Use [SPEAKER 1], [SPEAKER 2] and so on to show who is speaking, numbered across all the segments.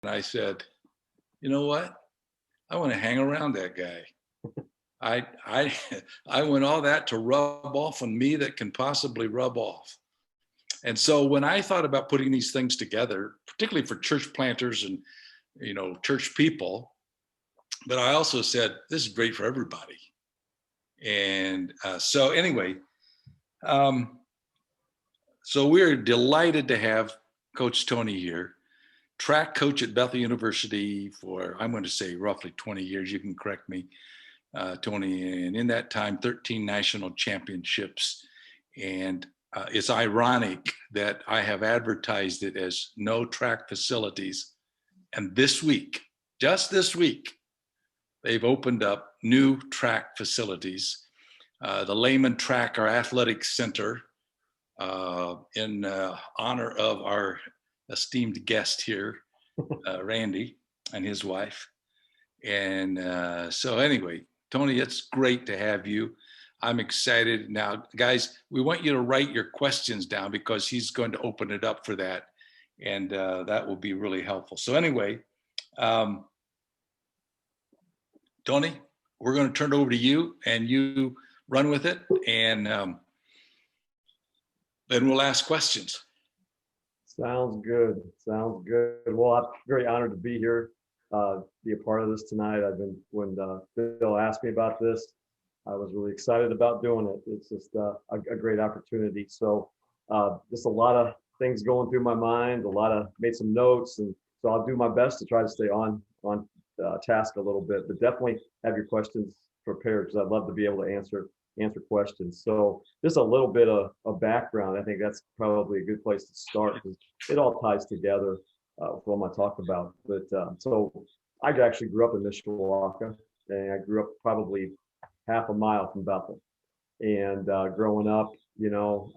[SPEAKER 1] I said, you know what? I want to hang around that guy. I I want all that to rub off on me that can possibly rub off. And so when I thought about putting these things together, particularly for church planters and church people, but I also said this is great for everybody. And so anyway, um, so we're delighted to have Coach Tony here, track coach at Bethel University for, I'm going to say roughly 20 years. You can correct me, Tony. And in that time, 13 national championships. And it's ironic that I have advertised it as no track facilities. And this week, just this week, they've opened up new track facilities. The Lehman Track, our athletic center, in honor of our esteemed guest here, Randy and his wife. And so anyway, Tony, it's great to have you. I'm excited. Now, guys, we want you to write your questions down because he's going to open it up for that. And that will be really helpful. So anyway, Tony, we're going to turn it over to you and you run with it. And then we'll ask questions.
[SPEAKER 2] Sounds good. Sounds good. Well, I'm very honored to be here, be a part of this tonight. When Bill asked me about this, I was really excited about doing it. It's just a great opportunity. So just a lot of things going through my mind, made some notes. And so I'll do my best to try to stay on task a little bit, but definitely have your questions prepared because I'd love to be able to answer questions. So just a little bit of background. I think that's probably a good place to start because it all ties together with what I'm going to talk about. But so I actually grew up in Mishawaka, and I grew up probably half a mile from Bethel. And growing up,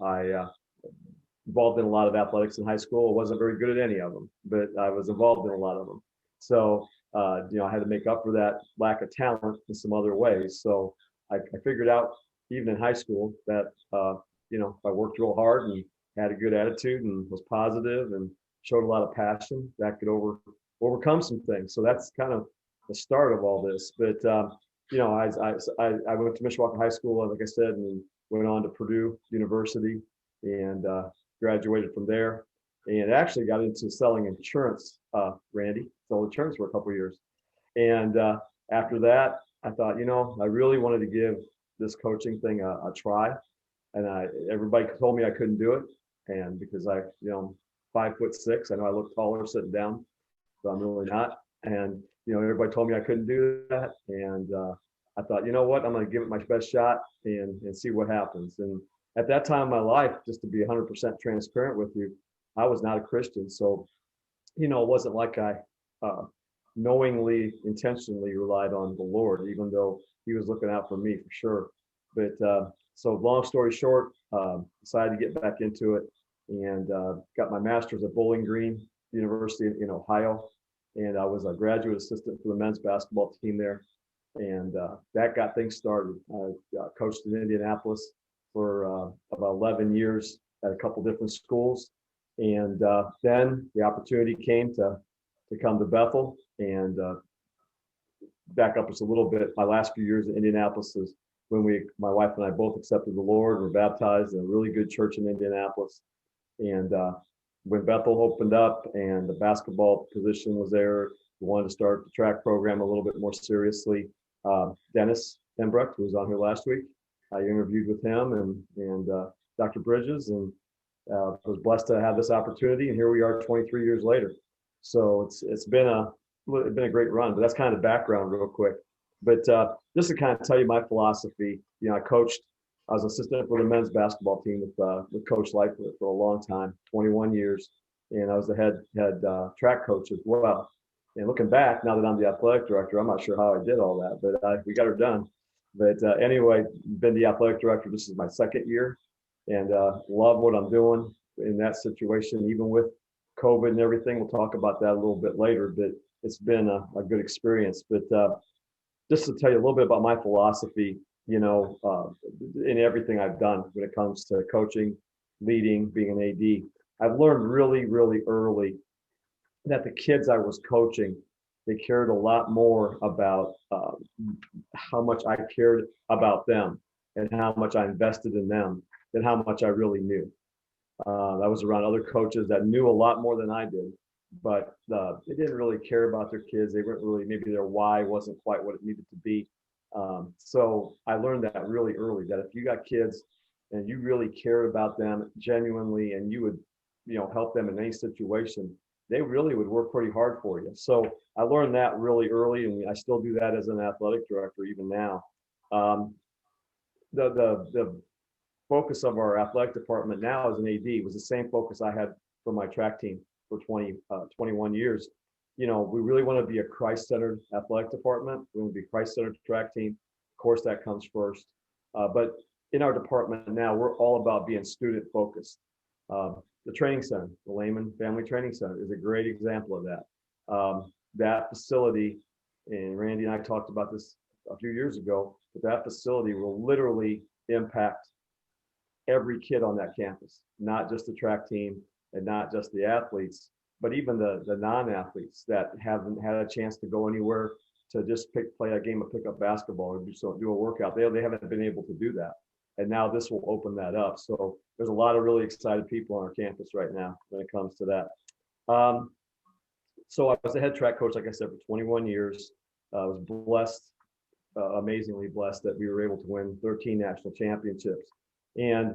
[SPEAKER 2] I involved in a lot of athletics in high school. I wasn't very good at any of them, but I was involved in a lot of them. So I had to make up for that lack of talent in some other ways. So I figured out even in high school that if I worked real hard and had a good attitude and was positive and showed a lot of passion, that could overcome some things. So that's kind of the start of all this. But I went to Mishawaka High School, like I said, and went on to Purdue University and graduated from there. And actually got into selling insurance, Randy, sold insurance for a couple of years. And after that, I thought, I really wanted to give this coaching thing a try. And everybody told me I couldn't do it. And because I'm 5'6", I know I look taller sitting down, but I'm really not. And, everybody told me I couldn't do that. And I thought, you know what, I'm going to give it my best shot and see what happens. And at that time in my life, just to be 100% transparent with you, I was not a Christian. So, it wasn't like I knowingly, intentionally relied on the Lord, even though he was looking out for me for sure. But so long story short, decided to get back into it and got my master's at Bowling Green University in Ohio. And I was a graduate assistant for the men's basketball team there. And that got things started. I coached in Indianapolis for about 11 years at a couple different schools. And then the opportunity came to come to Bethel. And back up just a little bit, my last few years in Indianapolis is when my wife and I both accepted the Lord and were baptized in a really good church in Indianapolis. And when Bethel opened up and the basketball position was there, we wanted to start the track program a little bit more seriously. Dennis Embrecht, who was on here last week, I interviewed with him and Dr. Bridges, and was blessed to have this opportunity. And here we are 23 years later. So it's been a great run, but that's kind of the background real quick. But just to kind of tell you my philosophy, I was assistant for the men's basketball team with Coach Lightfoot for a long time, 21 years. And I was the head track coach as well. And looking back, now that I'm the athletic director, I'm not sure how I did all that, but we got her done. But anyway, been the athletic director. This is my second year and love what I'm doing in that situation, even with COVID and everything. We'll talk about that a little bit later, but it's been a good experience. But just to tell you a little bit about my philosophy, in everything I've done when it comes to coaching, leading, being an AD, I've learned really, really early that the kids I was coaching, they cared a lot more about how much I cared about them and how much I invested in them than how much I really knew. I was around other coaches that knew a lot more than I did, but they didn't really care about their kids. They weren't really, maybe their why wasn't quite what it needed to be. So I learned that really early, that if you got kids and you really cared about them genuinely and you would, help them in any situation, they really would work pretty hard for you. So I learned that really early, and I still do that as an athletic director even now. Um, the focus of our athletic department now as an AD was the same focus I had for my track team for 21 years. We really want to be a Christ-centered athletic department. We want to be a Christ-centered track team. Of course, that comes first. But in our department now, we're all about being student-focused. The training center, the Lehman Family Training Center, is a great example of that. That facility, and Randy and I talked about this a few years ago, but that facility will literally impact every kid on that campus, not just the track team and not just the athletes, but even the non-athletes that haven't had a chance to go anywhere to just play a game of pickup basketball or do a workout. They haven't been able to do that. And now this will open that up. So there's a lot of really excited people on our campus right now when it comes to that. So I was a head track coach, like I said, for 21 years. I was blessed, amazingly blessed, that we were able to win 13 national championships. And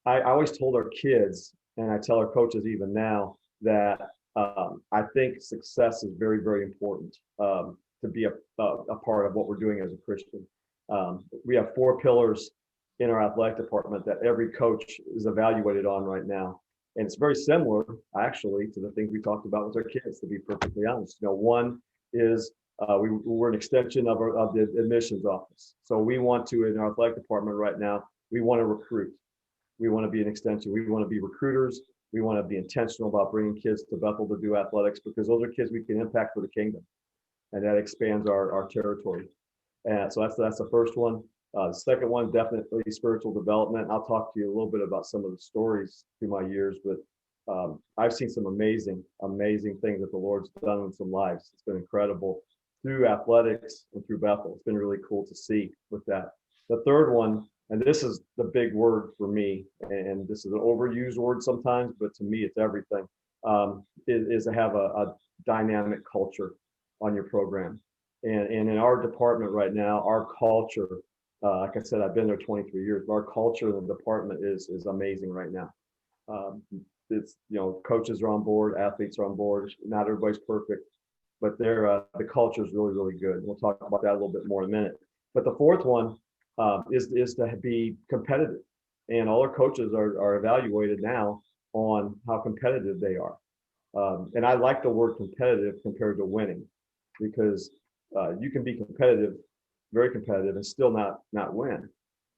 [SPEAKER 2] I always told our kids, and I tell our coaches even now, that I think success is very, very important to be a part of what we're doing as a Christian. We have 4 pillars in our athletic department that every coach is evaluated on right now. And it's very similar, actually, to the things we talked about with our kids, to be perfectly honest. One is we're an extension of the admissions office. So we want to, in our athletic department right now, we want to recruit. We want to be an extension. We want to be recruiters. We want to be intentional about bringing kids to Bethel to do athletics, because those are kids we can impact for the kingdom. And that expands our territory. And so that's the first one. The second one, definitely spiritual development. I'll talk to you a little bit about some of the stories through my years, but I've seen some amazing, amazing things that the Lord's done in some lives. It's been incredible through athletics and through Bethel. It's been really cool to see with that. The third one, and this is the big word for me, and this is an overused word sometimes, but to me it's everything, is to have a dynamic culture on your program. And in our department right now, our culture, like I said, I've been there 23 years, but our culture in the department is amazing right now. It's, coaches are on board, athletes are on board. Not everybody's perfect, but the culture is really, really good. We'll talk about that a little bit more in a minute. But the fourth one is to be competitive. And all our coaches are evaluated now on how competitive they are. And I like the word competitive compared to winning, because you can be competitive, very competitive, and still not win.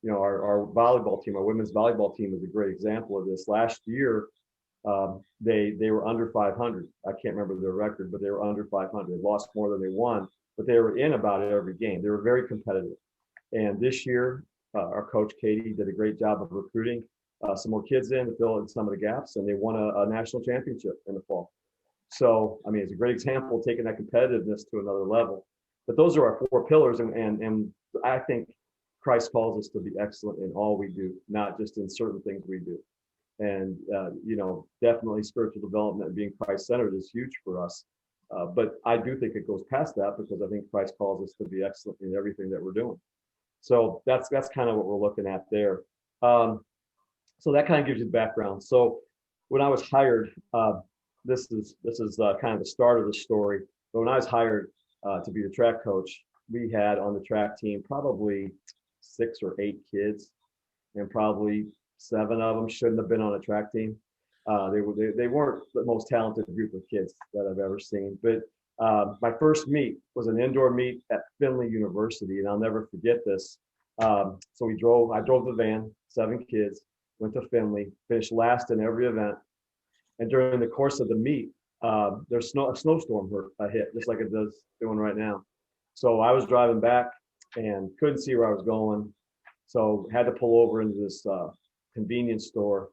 [SPEAKER 2] Our volleyball team, our women's volleyball team, is a great example of this. Last year, they were under 500. I can't remember their record, but they were under 500. They lost more than they won, but they were in about every game. They were very competitive. And this year, our coach Katie did a great job of recruiting some more kids in to fill in some of the gaps, and they won a national championship in the fall. So, I mean, it's a great example of taking that competitiveness to another level. But those are our 4 pillars, and I think Christ calls us to be excellent in all we do, not just in certain things we do. And definitely spiritual development and being Christ-centered is huge for us. But I do think it goes past that, because I think Christ calls us to be excellent in everything that we're doing. So that's kind of what we're looking at there. So that kind of gives you the background. So when I was hired, this is kind of the start of the story. But when I was hired to be the track coach, we had on the track team probably 6 or 8 kids, and probably 7 of them shouldn't have been on a track team. They weren't the most talented group of kids that I've ever seen. But my first meet was an indoor meet at Bethel University, and I'll never forget this. So I drove the van, 7 kids, went to Finley, finished last in every event. And during the course of the meet, a snowstorm hit, just like it does doing right now. So I was driving back and couldn't see where I was going. So had to pull over into this convenience store.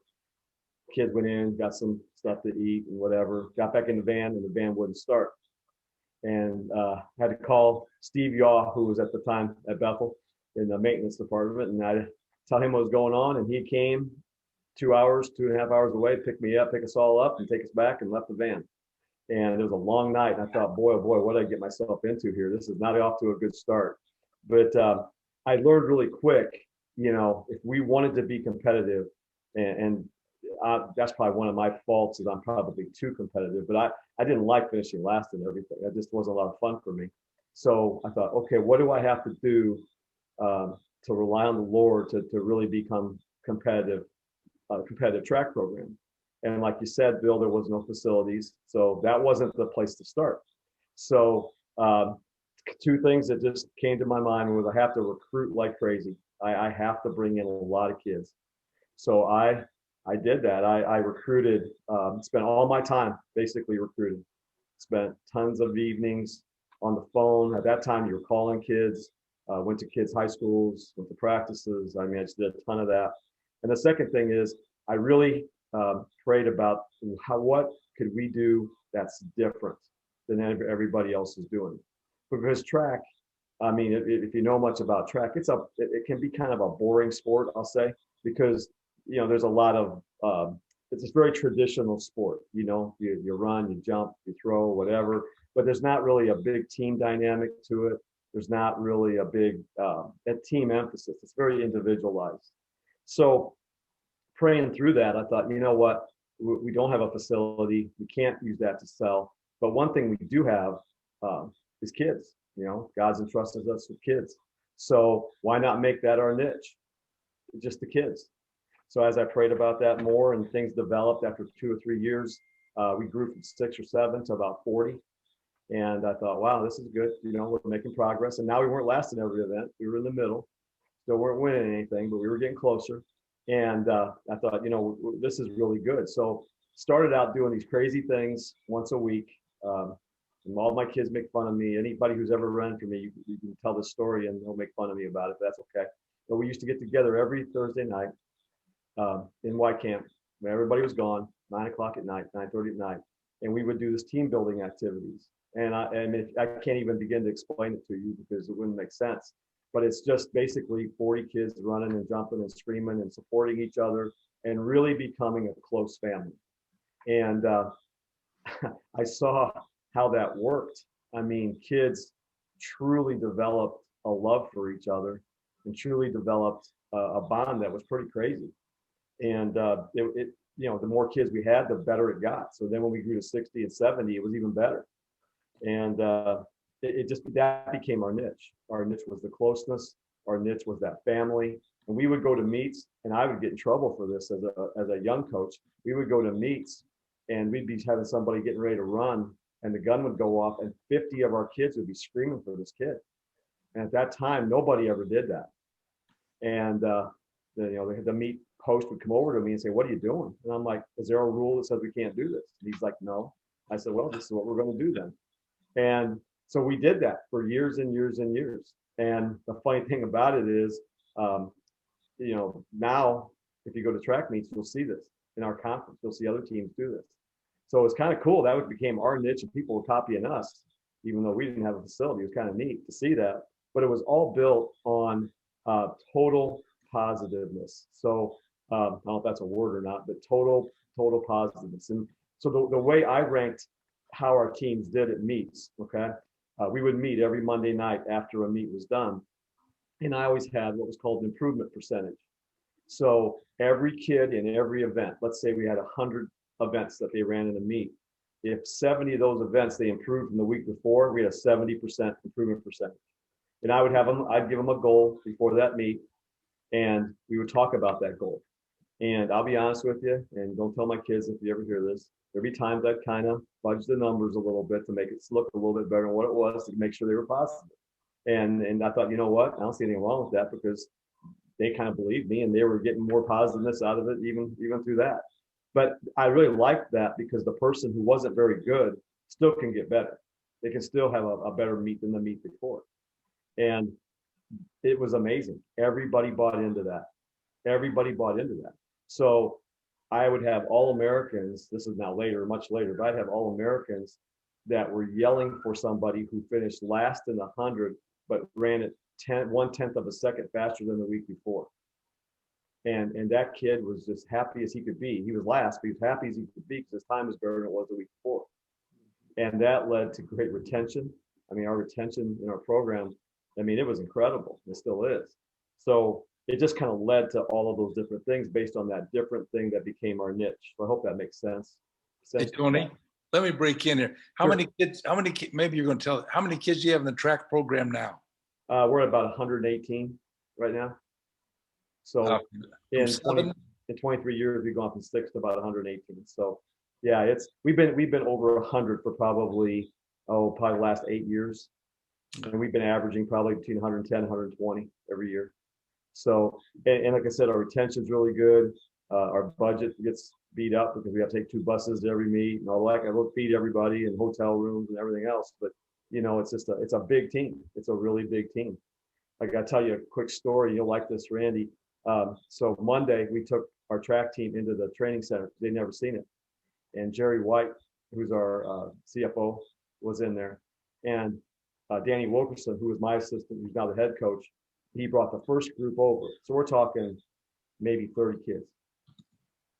[SPEAKER 2] Kids went in, got some stuff to eat and whatever. Got back in the van and the van wouldn't start. And had to call Steve Yaw, who was at the time at Bethel in the maintenance department. And I tell him what was going on. And he came 2.5 hours away, pick me up, pick us all up and take us back and left the van. And it was a long night. And I thought, boy, oh boy, what did I get myself into here? This is not off to a good start. But I learned really quick, if we wanted to be competitive, and that's probably one of my faults is I'm probably too competitive, but I didn't like finishing last in everything. It just wasn't a lot of fun for me. So I thought, okay, what do I have to do to rely on the Lord to really become competitive track program? And like you said, Bill, there was no facilities. So that wasn't the place to start. So two things that just came to my mind was I have to recruit like crazy. I have to bring in a lot of kids. So I did that. I recruited, spent all my time basically recruiting. Spent tons of evenings on the phone. At that time, you were calling kids, went to kids' high schools, went to practices. I mean, I just did a ton of that. And the second thing is I really prayed about what could we do that's different than everybody else is doing. Because track, I mean, if you know much about track, it can be kind of a boring sport, I'll say, because there's a lot of it's a very traditional sport. You run, you jump, you throw, whatever, but there's not really a big team dynamic to it. There's not really a big team emphasis. It's very individualized. So praying through that, I thought, you know what, we don't have a facility. We can't use that to sell. But one thing we do have is kids. God's entrusted us with kids. So why not make that our niche? Just the kids. So as I prayed about that more and things developed after 2 or 3 years, we grew from 6 or 7 to about 40. And I thought, wow, this is good. We're making progress. And now we weren't last in every event. We were in the middle. Still weren't winning anything, but we were getting closer. And I thought, this is really good. So started out doing these crazy things once a week. And all my kids make fun of me. Anybody who's ever run for me, you can tell this story and they'll make fun of me about it. But that's okay. But we used to get together every Thursday night in Y Camp when everybody was gone, 9 o'clock at night, 9:30 at night. And we would do this team building activities. And I can't even begin to explain it to you because it wouldn't make sense. But it's just basically 40 kids running and jumping and screaming and supporting each other and really becoming a close family. And I saw how that worked. I mean, kids truly developed a love for each other and truly developed a bond that was pretty crazy. And the more kids we had, the better it got. So then when we grew to 60 and 70, it was even better. And that became our niche. Our niche was the closeness. Our niche was that family. And we would go to meets, and I would get in trouble for this as a young coach. We would go to meets, and we'd be having somebody getting ready to run, and the gun would go off, and 50 of our kids would be screaming for this kid. And at that time, nobody ever did that. And the meet host would come over to me and say, "What are you doing?" And I'm like, "Is there a rule that says we can't do this?" And he's like, "No." I said, "Well, this is what we're going to do then." And so we did that for years and years and years. And the funny thing about it is, now if you go to track meets, you'll see this in our conference. You'll see other teams do this. So it's kind of cool. That became our niche, and people were copying us, even though we didn't have a facility. It was kind of neat to see that. But it was all built on total positiveness. So I don't know if that's a word or not, but total positiveness. And so the way I ranked how our teams did at meets, okay, we would meet every Monday night after a meet was done. And I always had what was called an improvement percentage. So every kid in every event, let's say we had 100 events that they ran in a meet. If 70 of those events they improved from the week before, we had a 70% improvement percentage. And I'd give them a goal before that meet, and we would talk about that goal. And I'll be honest with you, and don't tell my kids if you ever hear this, there'd be times I'd kind of fudge the numbers a little bit to make it look a little bit better than what it was, to make sure they were positive. And I thought, you know what, I don't see anything wrong with that, because they kind of believed me and they were getting more positiveness out of it even through that. But I really liked that, because the person who wasn't very good still can get better. They can still have a better meet than the meet before. And it was amazing. Everybody bought into that. So I would have All-Americans, this is now later, much later, but I'd have All-Americans that were yelling for somebody who finished last in the 100, but ran it 1/10 of a second faster than the week before. And that kid was just happy as he could be. He was last, but he was happy as he could be because his time was better than it was the week before. And that led to great retention. I mean, our retention in our program, I mean, it was incredible. It still is. So it just kind of led to all of those different things based on that different thing that became our niche. So I hope that makes sense.
[SPEAKER 1] Hey, Tony, let me break in here. How
[SPEAKER 2] Sure.
[SPEAKER 1] many kids, maybe you're going to tell, how many kids do you have in the track program now?
[SPEAKER 2] We're at about 118 right now. So in 23 years, we've gone from 6 to about 118. So yeah, we've been over 100 for probably the last 8 years. And we've been averaging probably between 110 and 120 every year. So, and like I said, our retention's really good. Our budget gets beat up because we have to take 2 buses to every meet and all that. I will feed everybody and hotel rooms and everything else. But you know, it's a big team. It's a really big team. I got to tell you a quick story. You'll like this, Randy. So Monday we took our track team into the training center. They'd never seen it. And Jerry White, who's our CFO, was in there. And Danny Wilkerson, who was my assistant, who's now the head coach, he brought the first group over. So we're talking maybe 30 kids.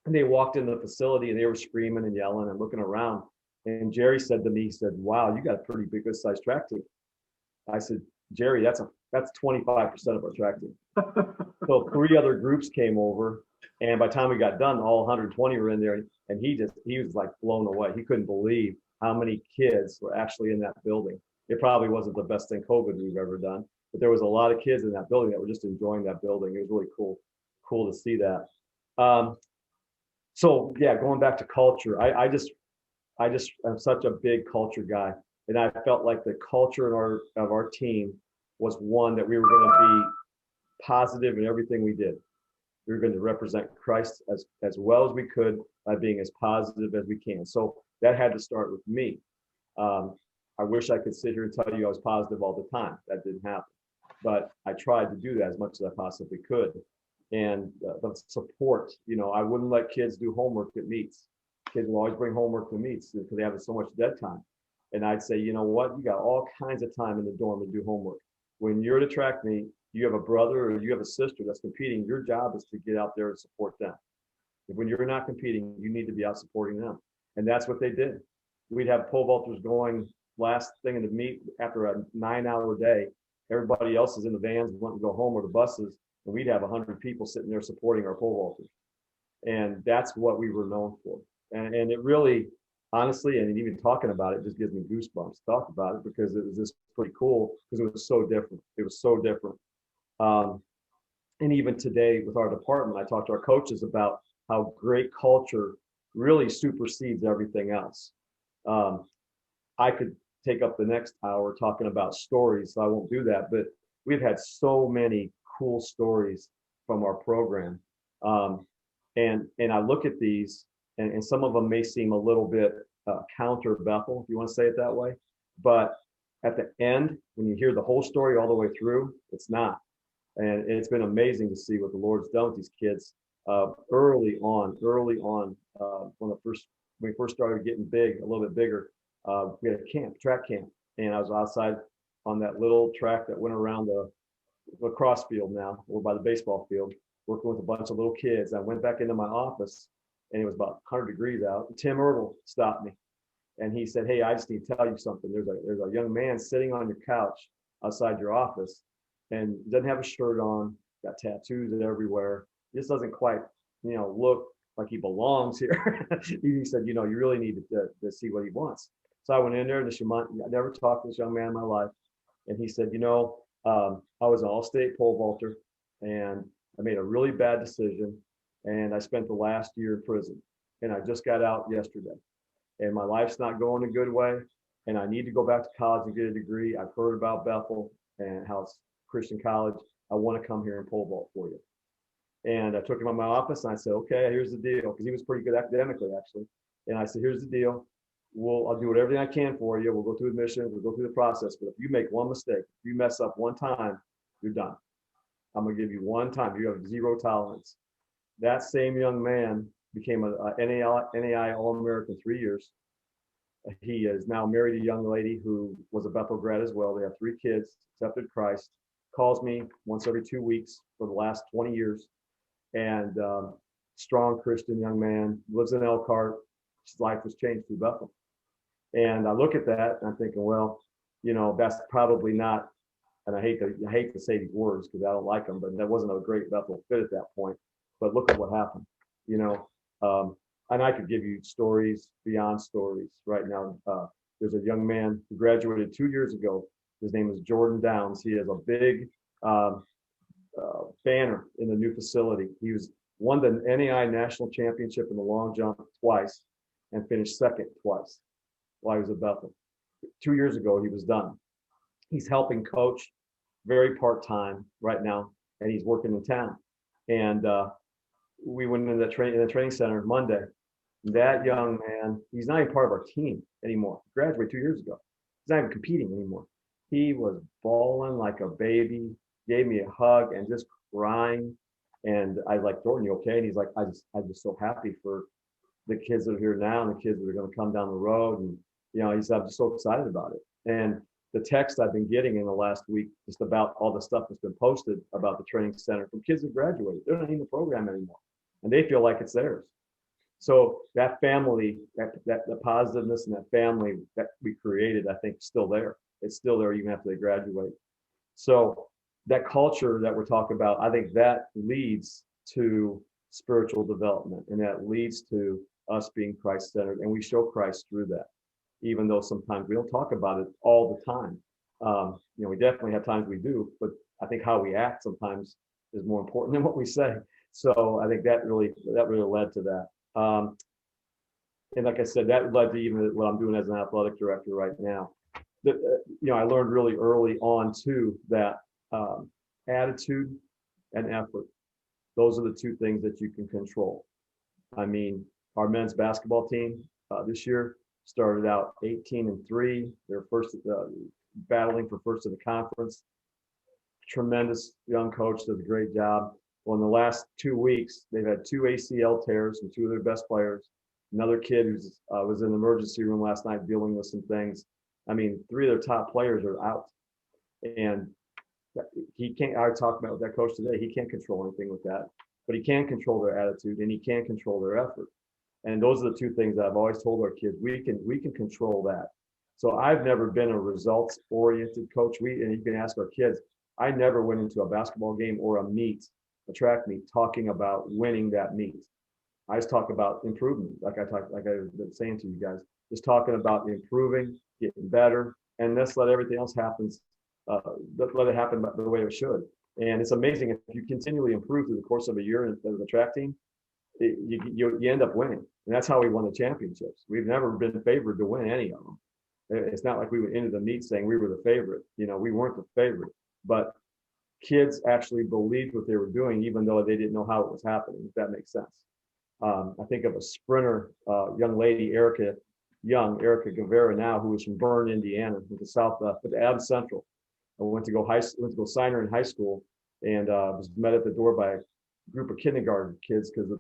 [SPEAKER 2] And they walked into the facility and they were screaming and yelling and looking around. And Jerry said to me, he said, "Wow, you got a pretty big, good sized track team." I said, "Jerry, that's 25% of our track team." So 3 other groups came over. And by the time we got done, all 120 were in there. And he was like blown away. He couldn't believe how many kids were actually in that building. It probably wasn't the best thing COVID we've ever done, but there was a lot of kids in that building that were just enjoying that building. It was really cool to see that. So yeah, going back to culture, I just am such a big culture guy, and I felt like the culture of our team was one that we were going to be positive in everything we did. We were going to represent Christ as well as we could by being as positive as we can. So that had to start with me. I wish I could sit here and tell you I was positive all the time. That didn't happen. But I tried to do that as much as I possibly could. And the support, you know, I wouldn't let kids do homework at meets. Kids will always bring homework to meets because they have so much dead time. And I'd say, you know what, you got all kinds of time in the dorm to do homework. When you're at a track meet, you have a brother or you have a sister that's competing, your job is to get out there and support them. When you're not competing, you need to be out supporting them. And that's what they did. We'd have pole vaulters going last thing in the meet after a 9-hour day. Everybody else is in the vans wanting to go home or the buses, and we'd have 100 people sitting there supporting our pole vaulters. And that's what we were known for. And it really, honestly, and even talking about it just gives me goosebumps to talk about it because it was just pretty cool because it was so different. It was so different. And even today with our department, I talked to our coaches about how great culture really supersedes everything else. I could take up the next hour talking about stories, so I won't do that, but we've had so many cool stories from our program. And I look at these, and some of them may seem a little bit counter Bethel, if you want to say it that way. But at the end, when you hear the whole story all the way through, it's not. And it's been amazing to see what the Lord's done with these kids early on. When we first started getting big, a little bit bigger, we had a track camp, and I was outside on that little track that went around the lacrosse field now, or by the baseball field, working with a bunch of little kids. I went back into my office, and it was about 100 degrees out. Tim Ertl stopped me, and he said, "Hey, I just need to tell you something. There's a young man sitting on your couch outside your office, and doesn't have a shirt on, got tattoos everywhere. Just doesn't quite, look like he belongs here." He said, "You really need to see what he wants." So I went in there, and I never talked to this young man in my life. And he said, I was an all-state pole vaulter, and I made a really bad decision, and I spent the last year in prison. And I just got out yesterday. And my life's not going a good way, and I need to go back to college and get a degree. I've heard about Bethel and how it's Christian college. I want to come here and pole vault for you. And I took him in my office, and I said, "Okay, here's the deal," because he was pretty good academically, actually. And I said, "Here's the deal. I'll do everything I can for you. We'll go through admissions. We'll go through the process. But if you make one mistake, if you mess up one time, you're done. I'm going to give you one time. You have 0 tolerance." That same young man became a NAI All-American 3 years. He is now married a young lady who was a Bethel grad as well. They have 3 kids, accepted Christ, calls me once every 2 weeks for the last 20 years. And strong Christian young man, lives in Elkhart. His life was changed through Bethel. And I look at that and I'm thinking, well, that's probably not, and I hate to say these words because I don't like them, but that wasn't a great Bethel fit at that point. But look at what happened, and I could give you stories beyond stories right now. There's a young man who graduated 2 years ago. His name is Jordan Downs. He has a big banner in the new facility. He won the NAI national championship in the long jump twice and finished second twice while he was at Bethel. 2 years ago, he was done. He's helping coach very part-time right now, and he's working in town. And we went in the training center Monday. That young man, he's not even part of our team anymore. He graduated 2 years ago. He's not even competing anymore. He was bawling like a baby, gave me a hug and just crying. And I was like, Jordan, you okay? And he's like, I'm just so happy for the kids that are here now and the kids that are going to come down the road. And, he said, I'm just so excited about it. And the text I've been getting in the last week, just about all the stuff that's been posted about the training center from kids that graduated. They're not in the program anymore. And they feel like it's theirs. So that family, that the positiveness and that family that we created, I think is still there. It's still there even after they graduate. So that culture that we're talking about, I think that leads to spiritual development, and that leads to us being Christ-centered, and we show Christ through that, even though sometimes we don't talk about it all the time. We definitely have times we do, but I think how we act sometimes is more important than what we say. So I think that really led to that. And like I said, that led to even what I'm doing as an athletic director right now. I learned really early on too that attitude and effort, those are the 2 things that you can control. I mean, our men's basketball team this year started out 18-3. They're first battling for first in the conference. Tremendous young coach, does a great job. Well, in the last 2 weeks, they've had 2 ACL tears from 2 of their best players. Another kid who was in the emergency room last night dealing with some things. I mean, 3 of their top players are out. And he can't, I talked about with that coach today, he can't control anything with that, but he can control their attitude and he can control their effort. And those are the 2 things that I've always told our kids, we can control that. So I've never been a results oriented coach. And you can ask our kids, I never went into a basketball game or a track meet talking about winning that meet. I just talk about improvement, like I've been saying to you guys, just talking about improving, getting better, and let's let everything else happen. Let it happen the way it should. And it's amazing if you continually improve through the course of a year in the track team, you end up winning. And that's how we won the championships. We've never been favored to win any of them. It's not like we went into the meet saying we were the favorite. We weren't the favorite, but kids actually believed what they were doing, even though they didn't know how it was happening, if that makes sense. I think of a sprinter, young lady, Erica Guevara now, who was from Bern, Indiana, with the Adams Central. I went to go sign her in high school, and was met at the door by a group of kindergarten kids because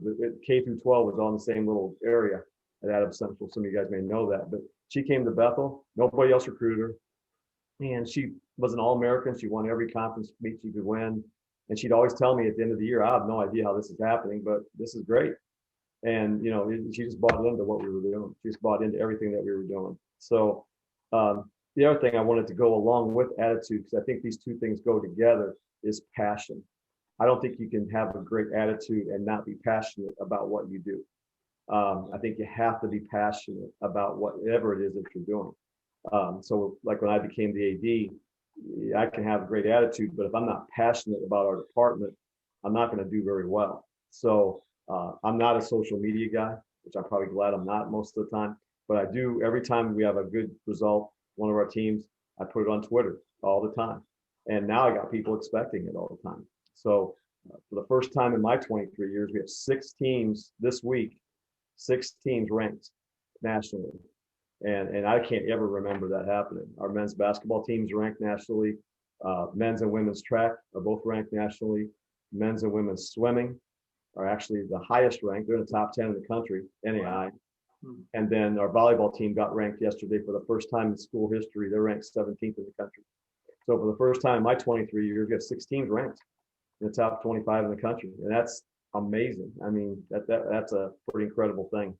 [SPEAKER 2] K through 12 was all in the same little area at Adams Central. Some of you guys may know that, but she came to Bethel. Nobody else recruited her, and she was an All-American. She won every conference meet she could win, and she'd always tell me at the end of the year, I have no idea how this is happening, but this is great. And she just bought into what we were doing. She just bought into everything that we were doing. So the other thing I wanted to go along with attitude, because I think these 2 things go together, is passion. I don't think you can have a great attitude and not be passionate about what you do. I think you have to be passionate about whatever it is that you're doing. So like when I became the AD, I can have a great attitude, but if I'm not passionate about our department, I'm not going to do very well. So I'm not a social media guy, which I'm probably glad I'm not most of the time, but I do every time we have a good result, one of our teams, I put it on Twitter all the time. And now I got people expecting it all the time. So for the first time in my 23 years, we have 6 teams this week, 6 teams ranked nationally. And I can't ever remember that happening. Our men's basketball teams ranked nationally. Men's and women's track are both ranked nationally. Men's and women's swimming are actually the highest ranked. They're in the top 10 in the country, NAI. And then our volleyball team got ranked yesterday for the first time in school history. They're ranked 17th in the country. So for the first time in my 23 years, we have 6 teams ranked in the top 25 in the country. And that's amazing. I mean, that's a pretty incredible thing.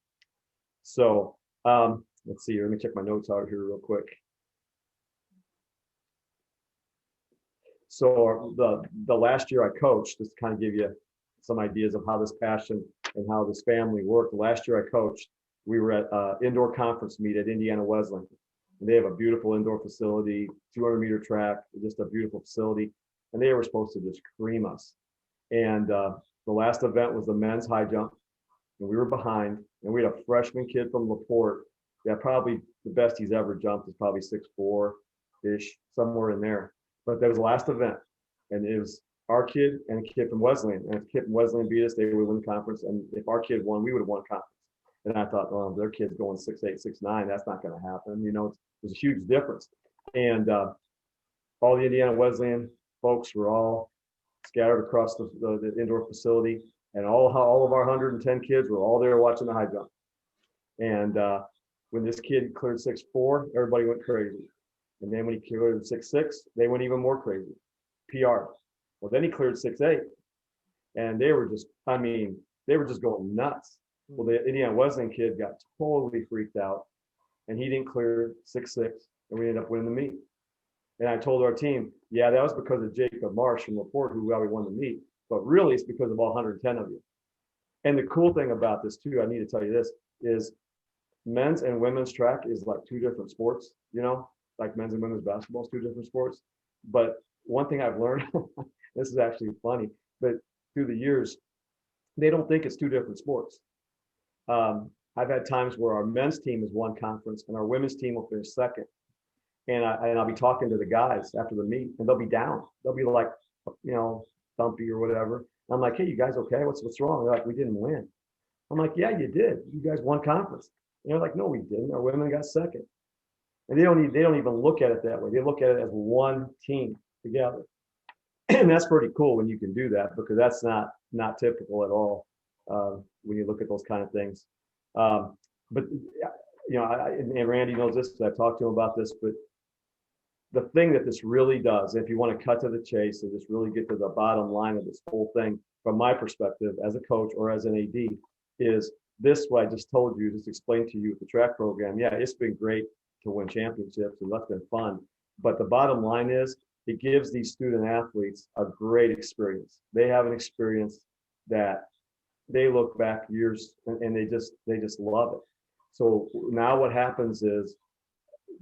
[SPEAKER 2] So let's see here. Let me check my notes out here real quick. So the last year I coached, just to kind of give you some ideas of how this passion and how this family worked. The last year I coached, we were at indoor conference meet at Indiana Wesleyan. And they have a beautiful indoor facility, 200-meter track, just a beautiful facility. And they were supposed to just cream us. And the last event was the men's high jump. And we were behind. And we had a freshman kid from LaPorte that probably the best he's ever jumped is probably 6'4"-ish, somewhere in there. But that was the last event. And it was our kid and a kid from Wesleyan. And if the kid from Wesleyan beat us, they would win the conference. And if our kid won, we would have won conference. And I thought, well, their kid's going 6'8", 6'9", that's not going to happen. You know, there's a huge difference. And all the Indiana Wesleyan folks were all scattered across the indoor facility. And all of our 110 kids were all there watching the high jump. And when this kid cleared 6'4", everybody went crazy. And then when he cleared 6'6", they went even more crazy. PR. Well, then he cleared 6'8". And they were just, I mean, they were just going nuts. Well, the Indiana Wesleyan kid got totally freaked out, and he didn't clear 6'6", and we ended up winning the meet. And I told our team, yeah, that was because of Jacob Marsh from LaPorte, who we won the meet, but really it's because of all 110 of you. And the cool thing about this too, I need to tell you this, is men's and women's track is like 2 different sports, you know, like men's and women's basketball is 2 different sports. But one thing I've learned, this is actually funny, but through the years, they don't think it's 2 different sports. I've had times where our men's team has won conference and our women's team will finish second. And I'll be talking to the guys after the meet and they'll be down. They'll be like, you know, thumpy or whatever. And I'm like, hey, you guys okay? What's wrong? They're like, we didn't win. I'm like, yeah, you did. You guys won conference. And they're like, no, we didn't. Our women got second. And they don't even look at it that way. They look at it as one team together. And that's pretty cool when you can do that, because that's not typical at all when you look at those kind of things. But you know, and Randy knows this because I've talked to him about this, but the thing that this really does, if you want to cut to the chase and just really get to the bottom line of this whole thing, from my perspective as a coach or as an AD, is this what I just told you, just explained to you with the track program. Yeah, it's been great to win championships and that's been fun. But the bottom line is it gives these student athletes a great experience. They have an experience that they look back years and they just love it. So now what happens is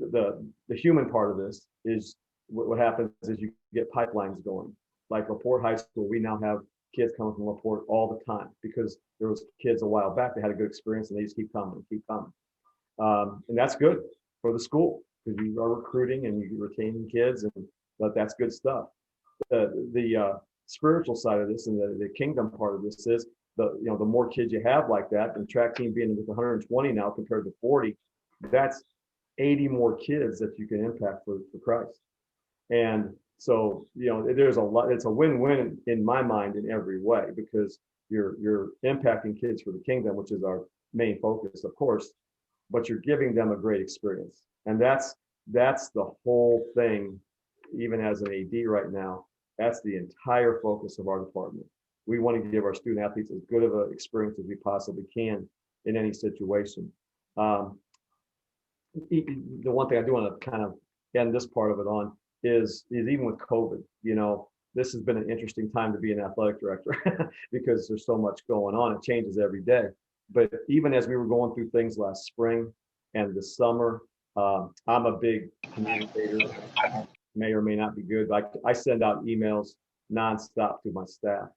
[SPEAKER 2] the human part of this is what happens is you get pipelines going. Like LaPorte High School, we now have kids coming from LaPorte all the time because there was kids a while back that had a good experience and they just keep coming and keep coming. And that's good for the school because you are recruiting and you're retaining kids, and that's good stuff. The spiritual side of this and the kingdom part of this is the more kids you have like that, and track team being with 120 now compared to 40, that's 80 more kids that you can impact for Christ. And so, there's a lot, it's a win-win in my mind in every way, because you're impacting kids for the kingdom, which is our main focus, of course, but you're giving them a great experience. And that's the whole thing, even as an AD right now, that's the entire focus of our department. We want to give our student athletes as good of an experience as we possibly can in any situation. The one thing I do want to kind of end this part of it on is even with COVID, this has been an interesting time to be an athletic director because there's so much going on. It changes every day. But even as we were going through things last spring and this summer, I'm a big communicator, may or may not be good, but I send out emails nonstop to my staff.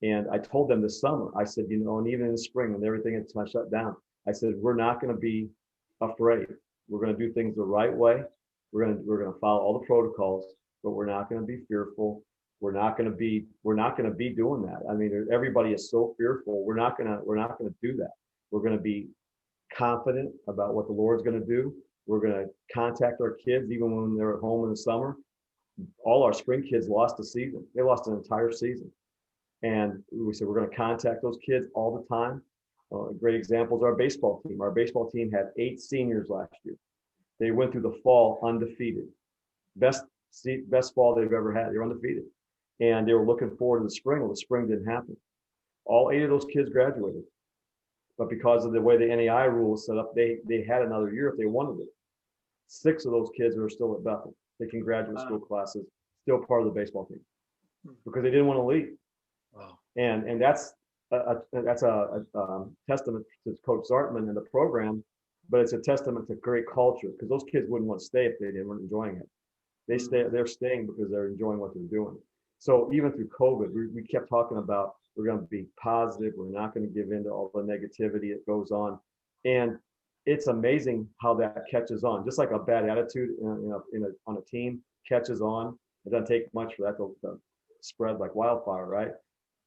[SPEAKER 2] And I told them this summer, I said, and even in the spring when everything had shut down, I said, we're not going to be afraid. We're going to do things the right way. We're going to follow all the protocols, but we're not going to be fearful. We're not going to be doing that. I mean, everybody is so fearful. We're not going to do that. We're going to be confident about what the Lord's going to do. We're going to contact our kids even when they're at home in the summer. All our spring kids lost a season. They lost an entire season. And we said, we're going to contact those kids all the time. Great examples, our baseball team. Our baseball team had 8 seniors last year. They went through the fall undefeated. Best fall they've ever had. They were undefeated. And they were looking forward to the spring. Well, the spring didn't happen. All 8 of those kids graduated. But because of the way the NAI rules set up, they had another year if they wanted it. 6 of those kids are still at Bethel, taking graduate school classes, still part of the baseball team, because they didn't want to leave.
[SPEAKER 1] Wow.
[SPEAKER 2] And that's a testament to Coach Zartman and the program, but it's a testament to great culture, because those kids wouldn't want to stay if they weren't enjoying it. They're staying because they're enjoying what they're doing. So even through COVID, we kept talking about, we're going to be positive. We're not going to give in to all the negativity that goes on. And it's amazing how that catches on. Just like a bad attitude on a team catches on. It doesn't take much for that to spread like wildfire, right?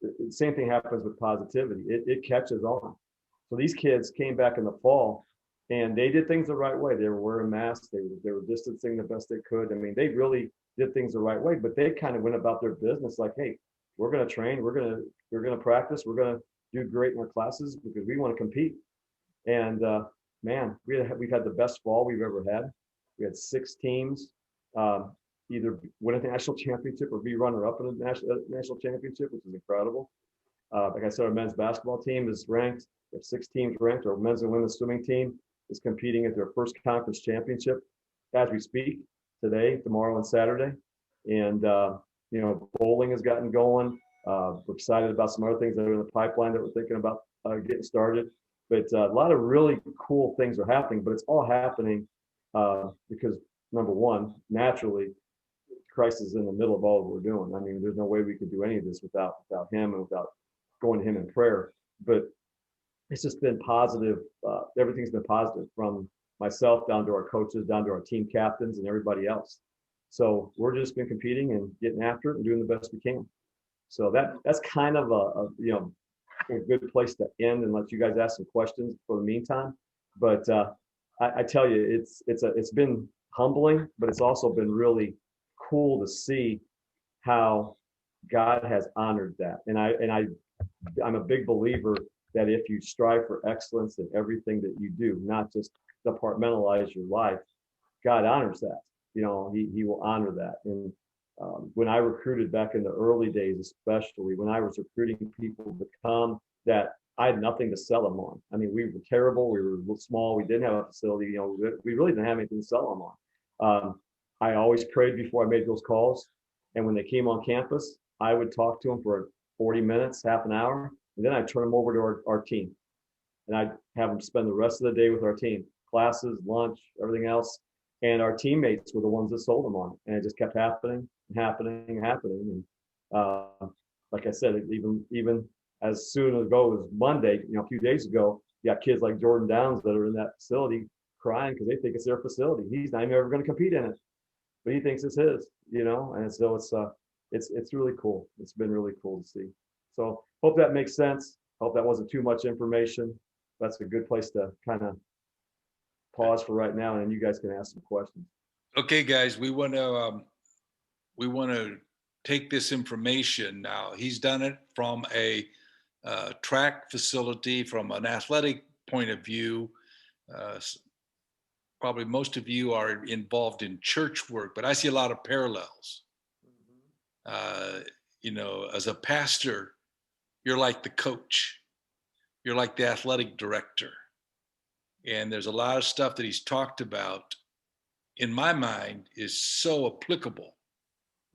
[SPEAKER 2] The same thing happens with positivity. It catches on. So these kids came back in the fall, and they did things the right way. They were wearing masks. They were distancing the best they could. I mean, they really did things the right way, but they kind of went about their business like, hey, we're going to train, we're going to practice, we're going to do great in our classes because we want to compete. And man, we've had the best fall we've ever had. We had 6 teams either win a national championship or be runner-up in a national championship, which is incredible. Like I said, our men's basketball team is ranked. We have 6 teams ranked. Our men's and women's swimming team is competing at their first conference championship as we speak, today, tomorrow, and Saturday. And bowling has gotten going. We're excited about some other things that are in the pipeline that we're thinking about getting started. But a lot of really cool things are happening, but it's all happening because, number one, naturally, Christ is in the middle of all that we're doing. I mean, there's no way we could do any of this without him and without going to him in prayer. But it's just been positive. Everything's been positive, from myself down to our coaches, down to our team captains and everybody else. So we're just been competing and getting after it and doing the best we can. So that's kind of a good place to end and let you guys ask some questions for the meantime. But I tell you, it's been humbling, but it's also been really cool to see how God has honored that. And I'm a big believer that if you strive for excellence in everything that you do, not just departmentalize your life, God honors that. He will honor that. And when I recruited back in the early days, especially when I was recruiting people to come that I had nothing to sell them on. I mean, we were terrible. We were small. We didn't have a facility. We really didn't have anything to sell them on. I always prayed before I made those calls. And when they came on campus, I would talk to them for 40 minutes, half an hour, and then I'd turn them over to our team. And I'd have them spend the rest of the day with our team, classes, lunch, everything else. And our teammates were the ones that sold them on it. And it just kept happening. And like I said, even as soon ago as Monday, a few days ago, you got kids like Jordan Downs that are in that facility crying because they think it's their facility. He's not even ever going to compete in it, but he thinks it's his, And so it's really cool. It's been really cool to see. So hope that makes sense. Hope that wasn't too much information. That's a good place to kind of pause for right now, and then you guys can ask some questions.
[SPEAKER 1] Okay, guys, we want to take this information now. He's done it from a track facility, from an athletic point of view. Probably most of you are involved in church work, but I see a lot of parallels. As a pastor, you're like the coach. You're like the athletic director. And there's a lot of stuff that he's talked about, in my mind, is so applicable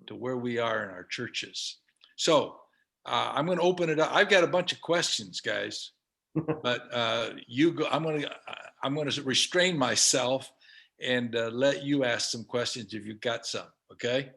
[SPEAKER 1] to where we are in our churches. So I'm going to open it up. I've got a bunch of questions, guys, but you go. I'm going to restrain myself and let you ask some questions if you've got some. Okay.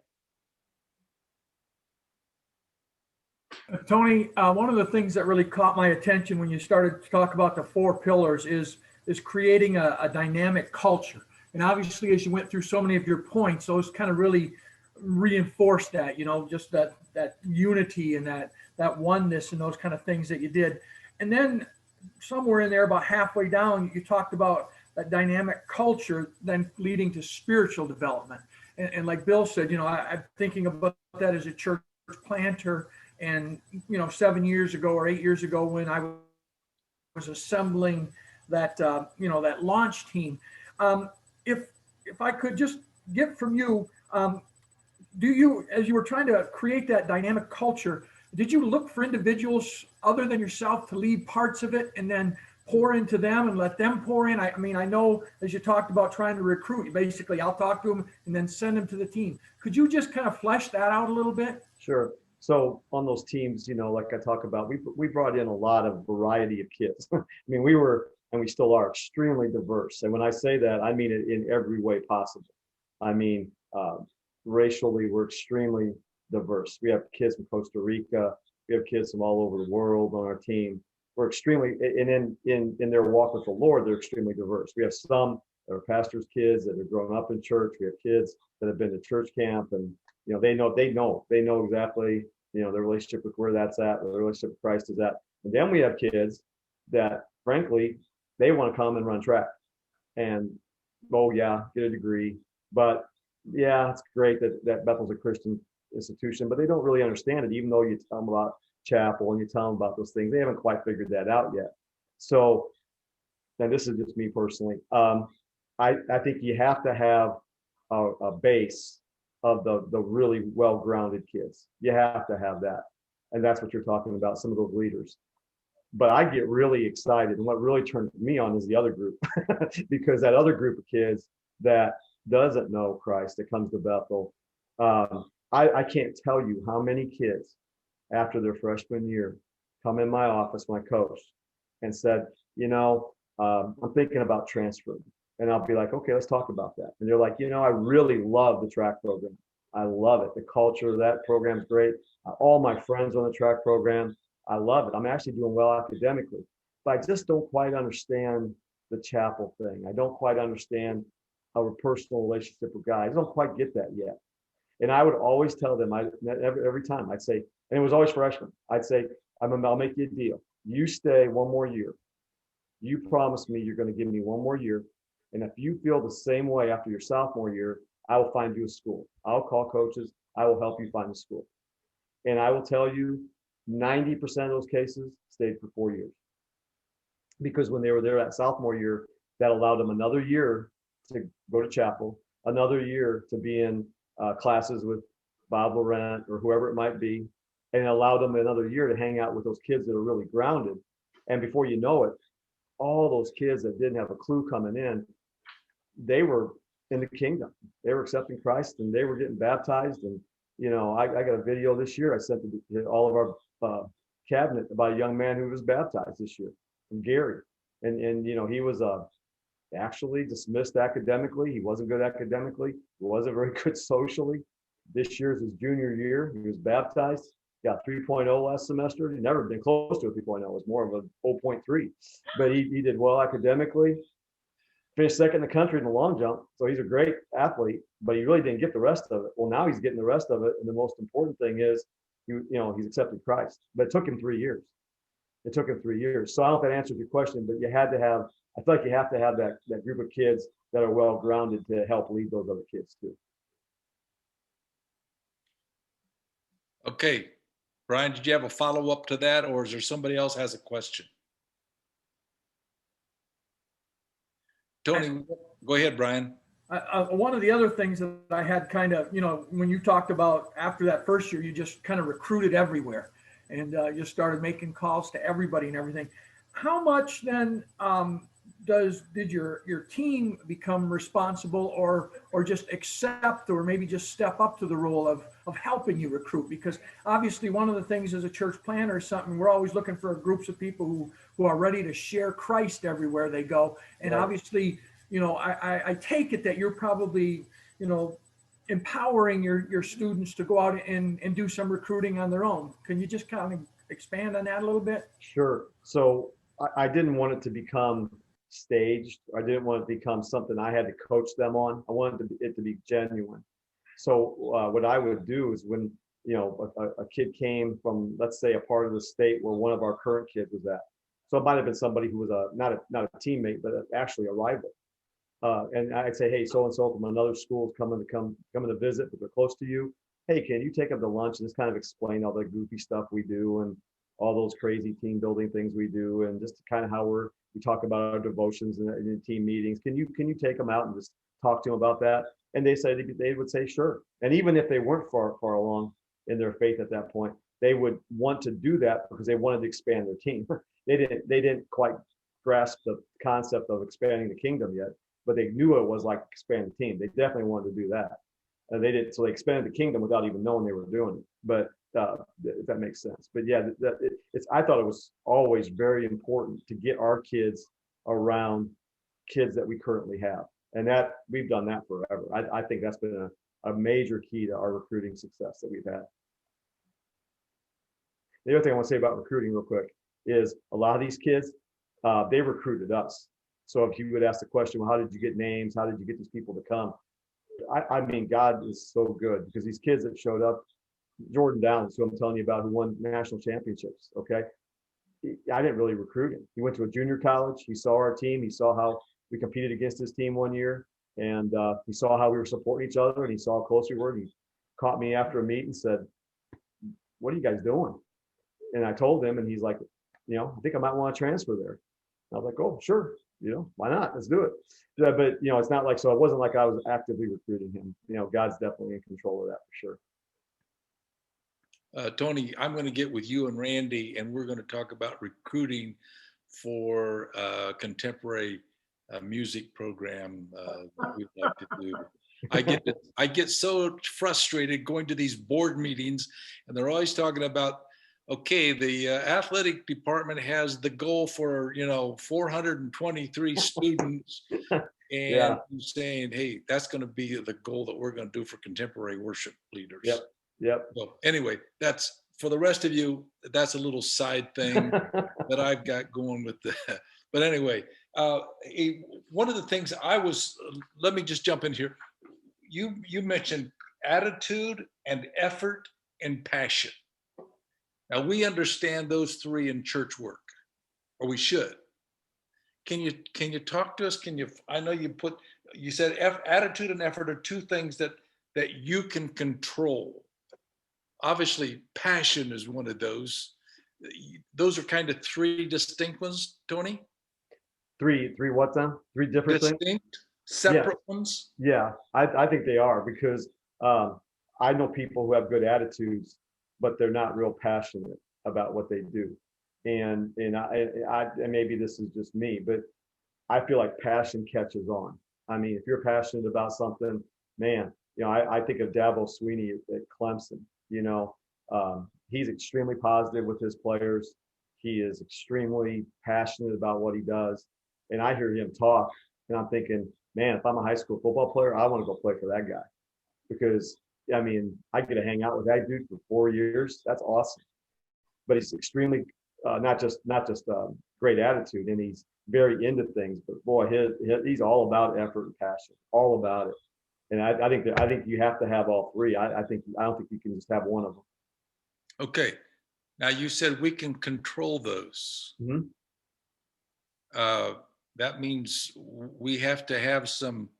[SPEAKER 3] Tony, one of the things that really caught my attention when you started to talk about the 4 pillars is creating a dynamic culture. And obviously, as you went through so many of your points, those kind of really reinforced that, just that unity and that oneness and those kind of things that you did. And then somewhere in there, about halfway down, you talked about that dynamic culture then leading to spiritual development. And like Bill said, I'm thinking about that as a church planter. And 7 years ago or 8 years ago, when I was assembling that that launch team, if I could just get from you, do you, as you were trying to create that dynamic culture, did you look for individuals other than yourself to lead parts of it and then pour into them and let them pour in? I mean, I know as you talked about trying to recruit, basically I'll talk to them and then send them to the team. Could you just kind of flesh that out a little bit?
[SPEAKER 2] Sure. So on those teams, like I talk about, we brought in a lot of variety of kids. I mean, we were, and we still are, extremely diverse. And when I say that, I mean it in every way possible. I mean, racially, we're extremely diverse. We have kids from Costa Rica. We have kids from all over the world on our team. We're extremely, and in their walk with the Lord, they're extremely diverse. We have some that are pastors' kids that have grown up in church. We have kids that have been to church camp, and they know exactly their relationship with where that's at, where the relationship with Christ is at. And then we have kids that, frankly, they want to come and run track, and get a degree, but yeah, it's great that Bethel's a Christian institution, but they don't really understand it, even though you tell them about chapel and you tell them about those things. They haven't quite figured that out yet. So, and this is just me personally, I think you have to have a base of the really well-grounded kids. You have to have that. And that's what you're talking about, some of those leaders. But I get really excited, and what really turns me on is the other group, because that other group of kids that doesn't know Christ, that comes to Bethel, I can't tell you how many kids after their freshman year come in my office, my coach, and said, I'm thinking about transferring. And I'll be like, okay, let's talk about that. And they're like, I really love the track program. I love it. The culture of that program is great. All my friends on the track program, I love it. I'm actually doing well academically, but I just don't quite understand the chapel thing. I don't quite understand our personal relationship with God. I don't quite get that yet. And I would always tell them, every time I'd say, and it was always freshmen, I'd say, I'll make you a deal. You stay one more year. You promise me you're going to give me one more year. And if you feel the same way after your sophomore year, I will find you a school. I'll call coaches. I will help you find a school. And I will tell you, 90% of those cases stayed for 4 years. Because when they were there that sophomore year, that allowed them another year to go to chapel, another year to be in classes with Bob Laurent or whoever it might be, and it allowed them another year to hang out with those kids that are really grounded. And before you know it, all those kids that didn't have a clue coming in, they were in the kingdom. They were accepting Christ, and they were getting baptized. And I got a video this year I sent to all of our cabinet about a young man who was baptized this year, from Gary. And he was actually dismissed academically. He wasn't good academically. He wasn't very good socially. This year is his junior year. He was baptized. Got 3.0 last semester. He'd never been close to a 3.0. It was more of a 0.3. But he did well academically. Finished second in the country in the long jump. So he's a great athlete, but he really didn't get the rest of it. Well, now he's getting the rest of it. And the most important thing is, he's accepted Christ. But it took him 3 years. So I don't know if that answers your question, but I feel like you have to have that group of kids that are well grounded to help lead those other kids too.
[SPEAKER 1] Okay. Brian, did you have a follow-up to that, or is there somebody else has a question? Tony, go ahead, Brian.
[SPEAKER 3] One of the other things that I had kind of, when you talked about after that first year, you just kind of recruited everywhere and just started making calls to everybody and everything. How much then did your team become responsible or just accept or maybe just step up to the role of helping you recruit? Because obviously one of the things as a church planner or something, we're always looking for groups of people who are ready to share Christ everywhere they go. And
[SPEAKER 2] right.
[SPEAKER 3] Obviously, I take it that you're probably, empowering your students to go out and do some recruiting on their own. Can you just kind of expand on that a little bit?
[SPEAKER 2] Sure. So I didn't want it to become staged. I didn't want it to become something I had to coach them on. I wanted it to be genuine. So what I would do is when a kid came from, let's say, a part of the state where one of our current kids was at. So it might have been somebody who was not a teammate, but actually a rival. And I'd say, hey, so and so from another school is coming to visit, but they're close to you. hey, can you take them to lunch and just kind of explain all the goofy stuff we do and all those crazy team building things we do, and just kind of how we talk about our devotions and team meetings. Can you take them out and just talk to them about that? And they would say sure. And even if they weren't far along in their faith at that point, they would want to do that because they wanted to expand their team. They didn't quite grasp the concept of expanding the kingdom yet, but they knew it was like expanding the team. They definitely wanted to do that. They did, so they expanded the kingdom without even knowing they were doing it. But if that makes sense. But yeah, I thought it was always very important to get our kids around kids that we currently have, and that we've done that forever. I think that's been a major key to our recruiting success that we've had. The other thing I want to say about recruiting real quick is a lot of these kids, they recruited us. So if you would ask the question, well, how did you get names? How did you get these people to come? I mean, God is so good, because these kids that showed up, Jordan Downs, who I'm telling you about, who won national championships, okay? I didn't really recruit him. He went to a junior college. He saw our team. He saw how we competed against his team one year, and he saw how we were supporting each other, and he saw how close we were. And he caught me after a meet and said, what are you guys doing? And I told him, and he's like, I think I might want to transfer there. I was like, oh, sure. Why not? Let's do it. Yeah, but, it's not like, so it wasn't like I was actively recruiting him. God's definitely in control of that for
[SPEAKER 1] sure. Tony, I'm going to get with you and Randy, and we're going to talk about recruiting for a contemporary music program that we'd like to do. I get so frustrated going to these board meetings, and they're always talking about, okay, the athletic department has the goal for 423 students, and
[SPEAKER 2] Yeah.
[SPEAKER 1] I'm saying, hey, that's going to be the goal that we're going to do for contemporary worship leaders.
[SPEAKER 2] Yep.
[SPEAKER 1] So anyway, that's for the rest of you. That's a little side thing that I've got going with that. But anyway, one of the things let me just jump in here. You mentioned attitude and effort and passion. Now, we understand those three in church work, or we should. Can you talk to us? I know you said attitude and effort are two things that you can control. Obviously, passion is one of those. Those are kind of three distinct ones, Tony?
[SPEAKER 2] Three what then? Three different
[SPEAKER 1] distinct,
[SPEAKER 2] things?
[SPEAKER 1] separate ones?
[SPEAKER 2] Yeah, I think they are, because I know people who have good attitudes, but they're not real passionate about what they do. And maybe this is just me, but I feel like passion catches on. I mean, if you're passionate about something, man, I think of Dabo Sweeney at Clemson. He's extremely positive with his players. He is extremely passionate about what he does. And I hear him talk, and I'm thinking, man, if I'm a high school football player, I want to go play for that guy, because I mean, I get to hang out with that dude for 4 years. That's awesome. But he's extremely not just great attitude, and he's very into things. But boy, he's all about effort and passion, all about it. And I think you have to have all three. I don't think you can just have one of them.
[SPEAKER 1] Okay. Now, you said we can control those.
[SPEAKER 2] Mm-hmm.
[SPEAKER 1] That means we have to have some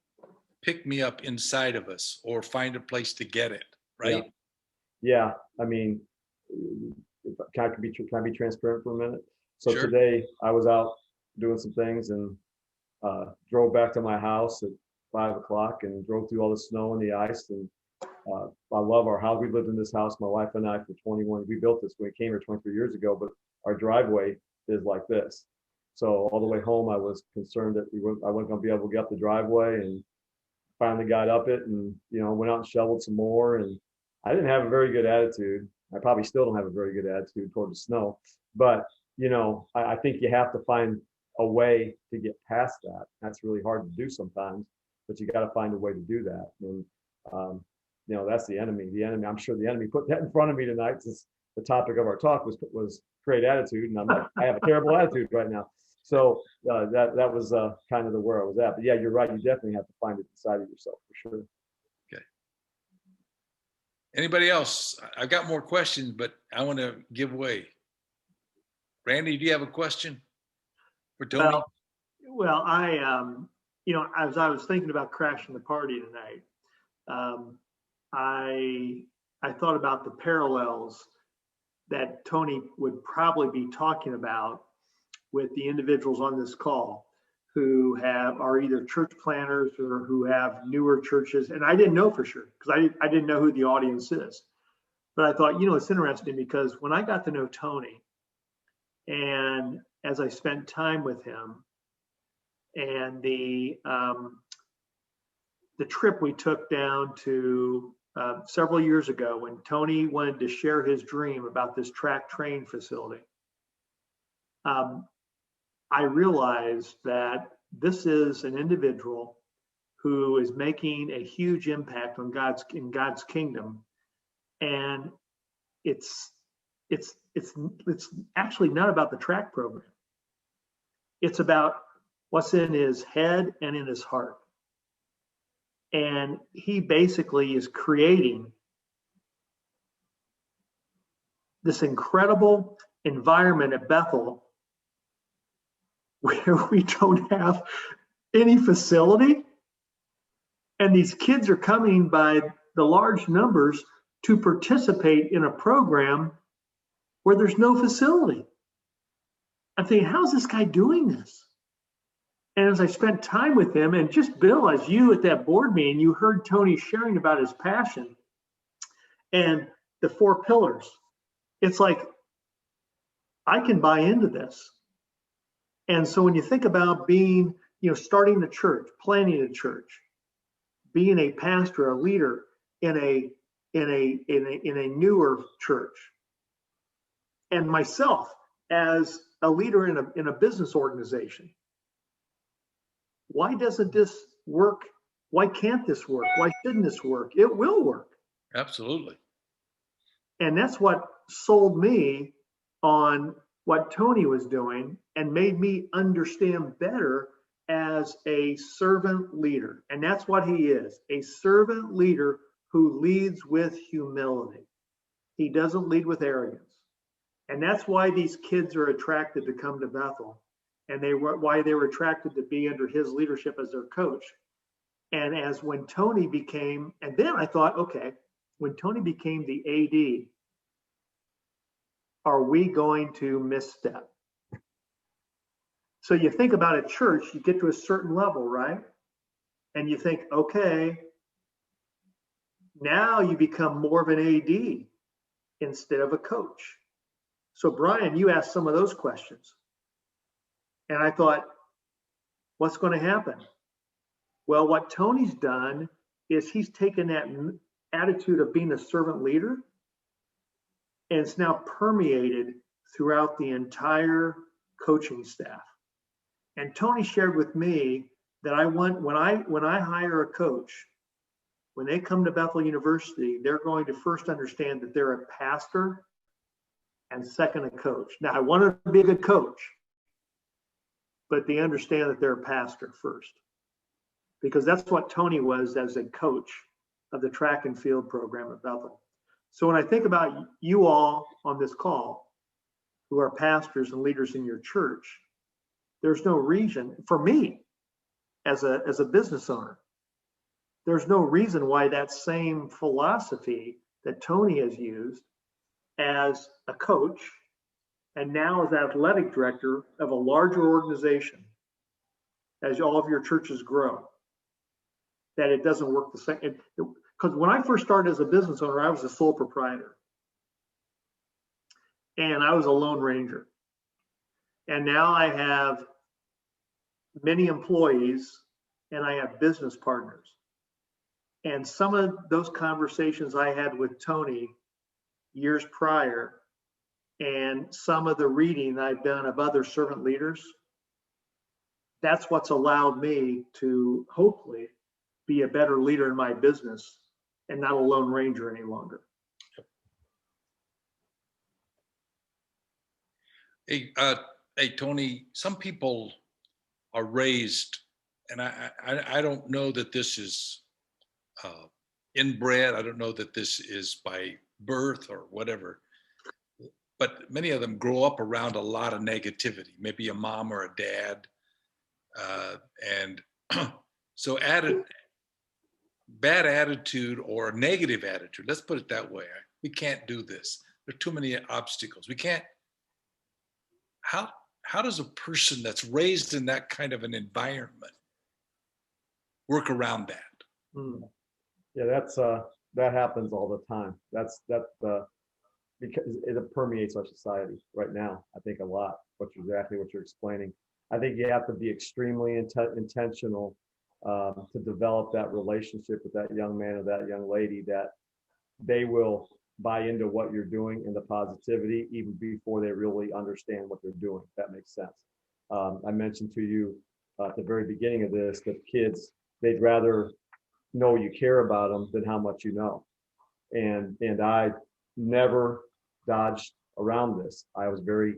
[SPEAKER 1] pick me up inside of us, or find a place to get it, right?
[SPEAKER 2] Yeah. I mean, can I be transparent for a minute? So
[SPEAKER 1] Sure.
[SPEAKER 2] Today I was out doing some things, and drove back to my house at 5 o'clock, and drove through all the snow and the ice. And I love our house. We lived in this house, my wife and I, for 21. We built this when we came here 23 years ago, but our driveway is like this. So all the way home, I was concerned that I wasn't going to be able to get up the driveway, and finally got up it, and went out and shoveled some more. And I didn't have a very good attitude. I probably still don't have a very good attitude toward the snow, but I think you have to find a way to get past that. That's really hard to do sometimes, but you got to find a way to do that. And that's the enemy. I'm sure the enemy put that in front of me tonight, since the topic of our talk was great attitude, and I'm like, I have a terrible attitude right now. So that was kind of where I was at. But yeah, you're right. You definitely have to find it inside of yourself, for sure.
[SPEAKER 1] Okay. Anybody else? I've got more questions, but I want to give way. Randy, do you have a question for Tony?
[SPEAKER 4] Well, as I was thinking about crashing the party tonight, I I thought about the parallels that Tony would probably be talking about with the individuals on this call who are either church planners or who have newer churches. And I didn't know for sure because I didn't know who the audience is. But I thought, it's interesting because when I got to know Tony, and as I spent time with him, and the trip we took down to several years ago when Tony wanted to share his dream about this track train facility, I realized that this is an individual who is making a huge impact on in God's kingdom, and it's actually not about the track program. It's about what's in his head and in his heart. And he basically is creating this incredible environment at Bethel where we don't have any facility. And these kids are coming by the large numbers to participate in a program where there's no facility. I'm thinking, how's this guy doing this? And as I spent time with him, and just Bill, as you at that board meeting, you heard Tony sharing about his passion and the 4 pillars. It's like, I can buy into this. And so when you think about being, starting the church, planning a church, being a pastor, a leader in a newer church, and myself as a leader in a business organization, why doesn't this work? Why can't this work? Why shouldn't this work? It will work.
[SPEAKER 1] Absolutely.
[SPEAKER 4] And that's what sold me on what Tony was doing and made me understand better as a servant leader. And that's what he is, a servant leader who leads with humility. He doesn't lead with arrogance. And that's why these kids are attracted to come to Bethel. And why they were attracted to be under his leadership as their coach. And when Tony became, and then I thought, okay, when Tony became the AD, are we going to misstep? So you think about a church, you get to a certain level, right? And you think, okay, now you become more of an AD instead of a coach. So Brian, you asked some of those questions. And I thought, what's going to happen? Well, what Tony's done is he's taken that attitude of being a servant leader, and it's now permeated throughout the entire coaching staff. And Tony shared with me that when I hire a coach, when they come to Bethel University, they're going to first understand that they're a pastor and second a coach. Now, I want to be a good coach, but they understand that they're a pastor first, because that's what Tony was as a coach of the track and field program at Bethel. So when I think about you all on this call who are pastors and leaders in your church, there's no reason for me as a business owner, there's no reason why that same philosophy that Tony has used as a coach and now as athletic director of a larger organization, as all of your churches grow, that it doesn't work the same. Because when I first started as a business owner, I was a sole proprietor. And I was a lone ranger. And now I have many employees and I have business partners. And some of those conversations I had with Tony years prior, and some of the reading I've done of other servant leaders, that's what's allowed me to hopefully be a better leader in my business and not a lone ranger any longer.
[SPEAKER 1] Hey, Tony, some people are raised, and I don't know that this is inbred. I don't know that this is by birth or whatever, but many of them grow up around a lot of negativity, maybe a mom or a dad. And so bad attitude or a negative attitude, let's put it that way. We can't do this. There are too many obstacles. We can't. How does a person that's raised in that kind of an environment work around that?
[SPEAKER 2] Hmm. Yeah, that happens all the time. Because it permeates our society right now. I think a lot. Exactly what you're explaining. I think you have to be extremely intentional to develop that relationship with that young man or that young lady, that they will buy into what you're doing and the positivity even before they really understand what they're doing. If that makes sense. I mentioned to you at the very beginning of this that kids, they'd rather know you care about them than how much you know. And I never dodged around this. I was very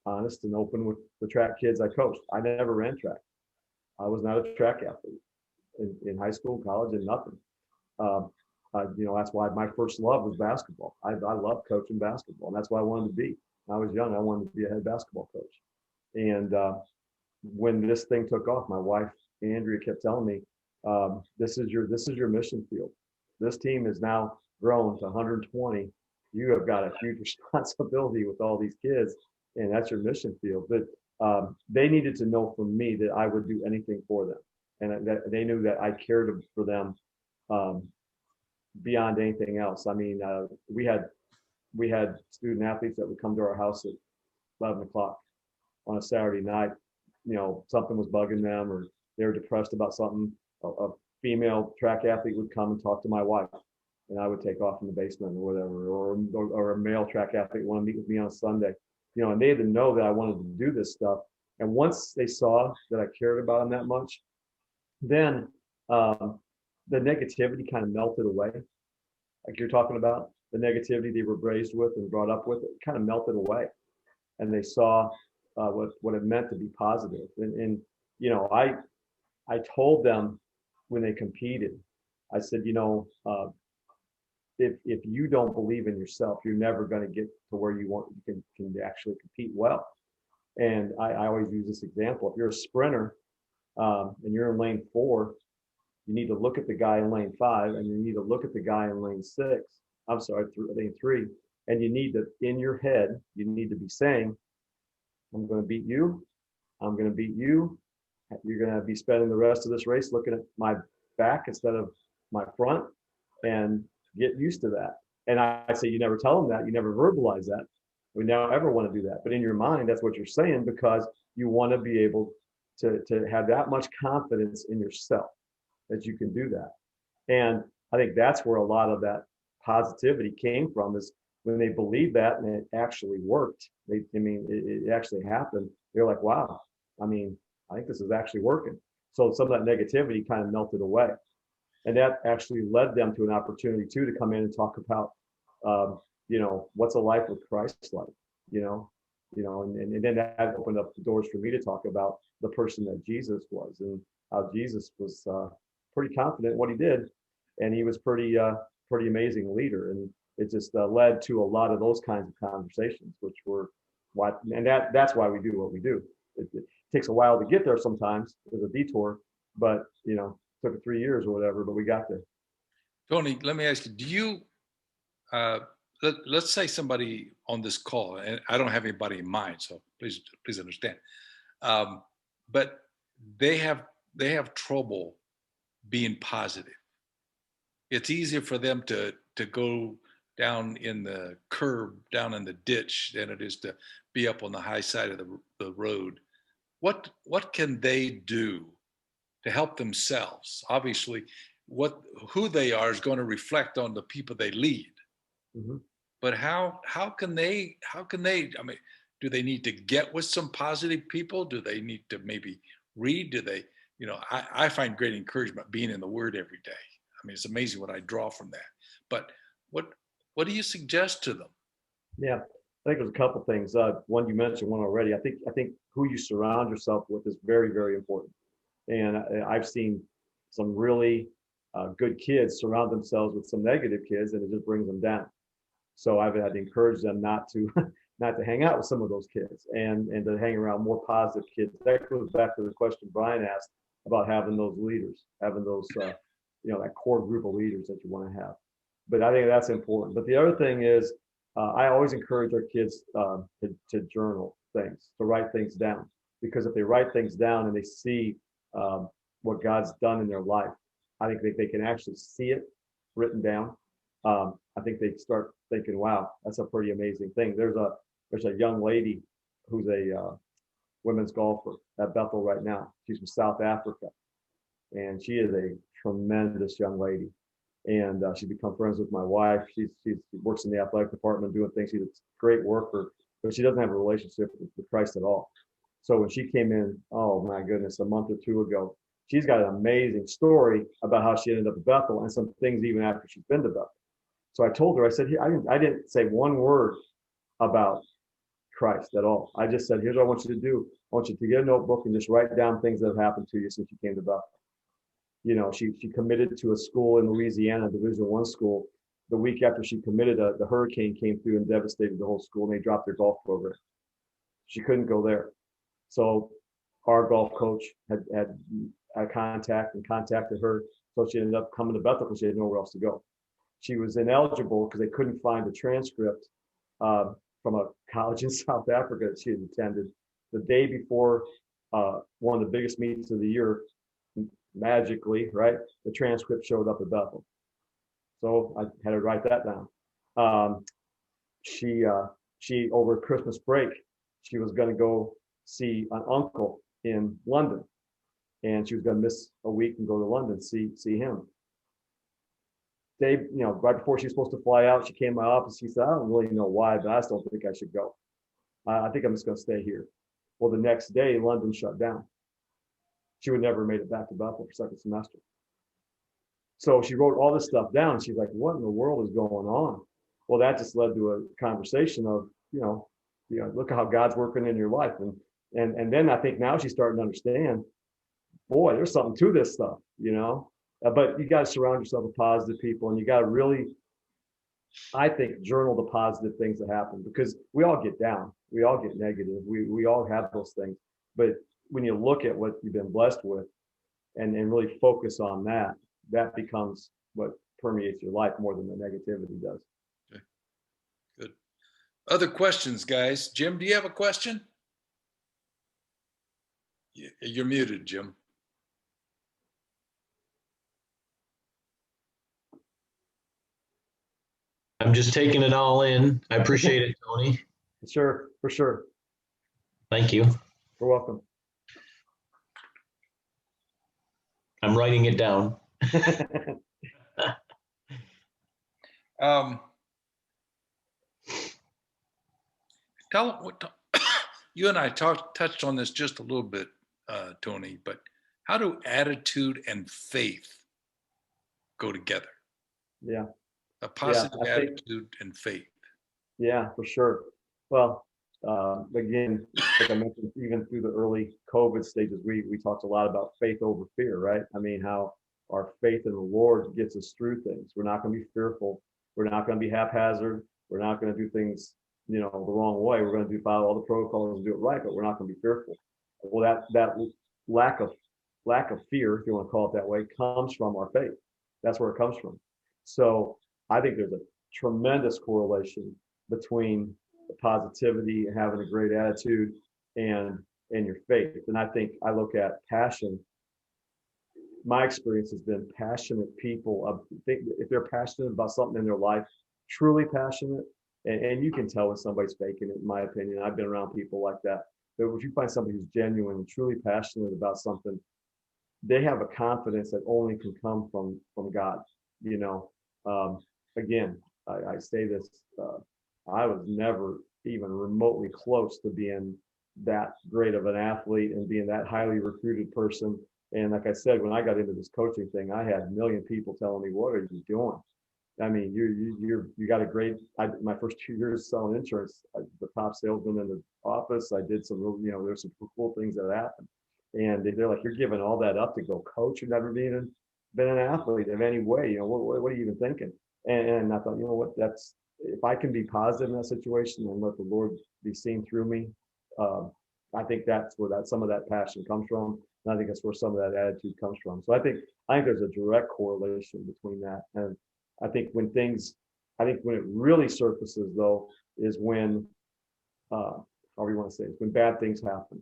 [SPEAKER 2] honest and open with the track kids I coached. I never ran track. I was not a track athlete in high school, college, and nothing. That's why my first love was basketball. I love coaching basketball, and that's what I wanted to be. When I was young, I wanted to be a head basketball coach. And when this thing took off, my wife Andrea kept telling me, "This is your mission field. This team is now grown to 120. You have got a huge responsibility with all these kids, and that's your mission field." But they needed to know from me that I would do anything for them, and that they knew that I cared for them beyond anything else. I mean, we had student athletes that would come to our house at 11 o'clock on a Saturday night. Something was bugging them, or they were depressed about something. A female track athlete would come and talk to my wife, and I would take off in the basement or whatever, or a male track athlete want to meet with me on Sunday, and they had to know that I wanted to do this stuff. And once they saw that I cared about them that much, then the negativity kind of melted away. Like you're talking about, the negativity they were raised with and brought up with, it kind of melted away, and they saw what it meant to be positive. And I told them when they competed, I said, if you don't believe in yourself, you're never going to get to where you can actually compete well. And I always use this example. If you're a sprinter and you're in lane 4, you need to look at the guy in lane 5, and you need to look at the guy in lane 6. I'm sorry, lane 3. And you need to, in your head, you need to be saying, "I'm going to beat you. I'm going to beat you. You're going to be spending the rest of this race looking at my back instead of my front, and get used to that." And I say, you never tell them that. You never verbalize that. We never ever want to do that. But in your mind, that's what you're saying, because you want to be able to have that much confidence in yourself that you can do that. And I think that's where a lot of that positivity came from, is when they believed that and it actually worked. It actually happened. They're like, wow, I think this is actually working. So some of that negativity kind of melted away. And that actually led them to an opportunity too, to come in and talk about, what's a life with Christ like, and then that opened up the doors for me to talk about the person that Jesus was, and how Jesus was pretty confident in what he did. And he was pretty amazing leader. And it just led to a lot of those kinds of conversations, which were that's why we do what we do. It takes a while to get there sometimes. There's a detour, but took it 3 years or whatever, but we got there.
[SPEAKER 1] Tony, let me ask you, do you, let's say somebody on this call, and I don't have anybody in mind, so please understand, but they have trouble being positive. It's easier for them to go down in the curb, down in the ditch, than it is to be up on the high side of the road. What can they do to help themselves? Obviously, who they are is going to reflect on the people they lead. Mm-hmm. But how can they? Do they need to get with some positive people? Do they need to maybe read? Do they? I find great encouragement being in the Word every day. It's amazing what I draw from that. But what do you suggest to them?
[SPEAKER 2] Yeah, I think there's a couple things. One, you mentioned one already. I think who you surround yourself with is very, very important. And I've seen some really good kids surround themselves with some negative kids, and it just brings them down. So I've had to encourage them not to hang out with some of those kids, and to hang around more positive kids. That goes back to the question Brian asked about having those leaders, having those that core group of leaders that you want to have. But I think that's important. But the other thing is, I always encourage our kids to journal things, to write things down, because if they write things down and they see what God's done in their life, I think they can actually see it written down. I think they start thinking, wow, that's a pretty amazing thing. There's a young lady who's a women's golfer at Bethel right now. She's from South Africa, and she is a tremendous young lady. And she's become friends with my wife. She works in the athletic department doing things. She's a great worker, but she doesn't have a relationship with Christ at all. So when she came in, oh my goodness, a month or two ago, she's got an amazing story about how she ended up at Bethel and some things even after she's been to Bethel. So I told her, I said, I didn't say one word about Christ at all. I just said, here's what I want you to do. I want you to get a notebook and just write down things that have happened to you since you came to Bethel. She committed to a school in Louisiana, Division I school. The week after she committed, the hurricane came through and devastated the whole school, and they dropped their golf program. She couldn't go there. So our golf coach had contacted her. So she ended up coming to Bethel because she had nowhere else to go. She was ineligible because they couldn't find a transcript from a college in South Africa that she had attended. The day before one of the biggest meets of the year, magically, right, the transcript showed up at Bethel. So I had to write that down. She over Christmas break, she was going to go see an uncle in London, and she was going to miss a week and go to London see him. Right before she was supposed to fly out, she came to my office. She said, I don't really know why, but I just don't think I should go. I think I'm just going to stay here. Well, the next day, London shut down. She would never have made it back to Bethel for second semester. So she wrote all this stuff down. And she's like, what in the world is going on? Well, that just led to a conversation of, look at how God's working in your life. And then I think now she's starting to understand, boy, there's something to this stuff, But you got to surround yourself with positive people, and you got to really, I think, journal the positive things that happen, because we all get down. We all get negative. We all have those things. But when you look at what you've been blessed with and really focus on that, that becomes what permeates your life more than the negativity does.
[SPEAKER 1] Okay. Good. Other questions, guys? Jim, do you have a question? You're muted, Jim.
[SPEAKER 5] I'm just taking it all in. I appreciate it, Tony.
[SPEAKER 2] Sure, for sure.
[SPEAKER 5] Thank you.
[SPEAKER 2] You're welcome.
[SPEAKER 5] I'm writing it down.
[SPEAKER 1] You and I touched on this just a little bit, Tony, but how do attitude and faith go together?
[SPEAKER 2] Yeah.
[SPEAKER 1] A positive attitude and faith.
[SPEAKER 2] Yeah, for sure. Well, again, like I mentioned, even through the early COVID stages, we talked a lot about faith over fear, right? I mean, how our faith in the Lord gets us through things. We're not going to be fearful. We're not going to be haphazard. We're not going to do things, the wrong way. We're going to follow all the protocols and do it right, but we're not going to be fearful. Well, that lack of fear, if you want to call it that way, comes from our faith. That's where it comes from. So I think there's a tremendous correlation between the positivity and having a great attitude and your faith. And I think I look at passion. My experience has been passionate people. If they're passionate about something in their life, truly passionate, and you can tell when somebody's faking it, in my opinion. I've been around people like that. But if you find somebody who's genuine and truly passionate about something, they have a confidence that only can come from God. Again, I say this, I was never even remotely close to being that great of an athlete and being that highly recruited person. And like I said, when I got into this coaching thing, I had a million people telling me, what are you doing? I mean, you got a great, my first 2 years selling insurance, the top salesman in the office, I did some real, there's some cool things that happened. And they're like, you're giving all that up to go coach? You've never been an athlete in any way. What are you even thinking? And I thought, what, if I can be positive in that situation and let the Lord be seen through me, I think that's where some of that passion comes from. And I think that's where some of that attitude comes from. So I think I think there's a direct correlation between that. And I think when it really surfaces though, is when, however you want to say it, when bad things happen.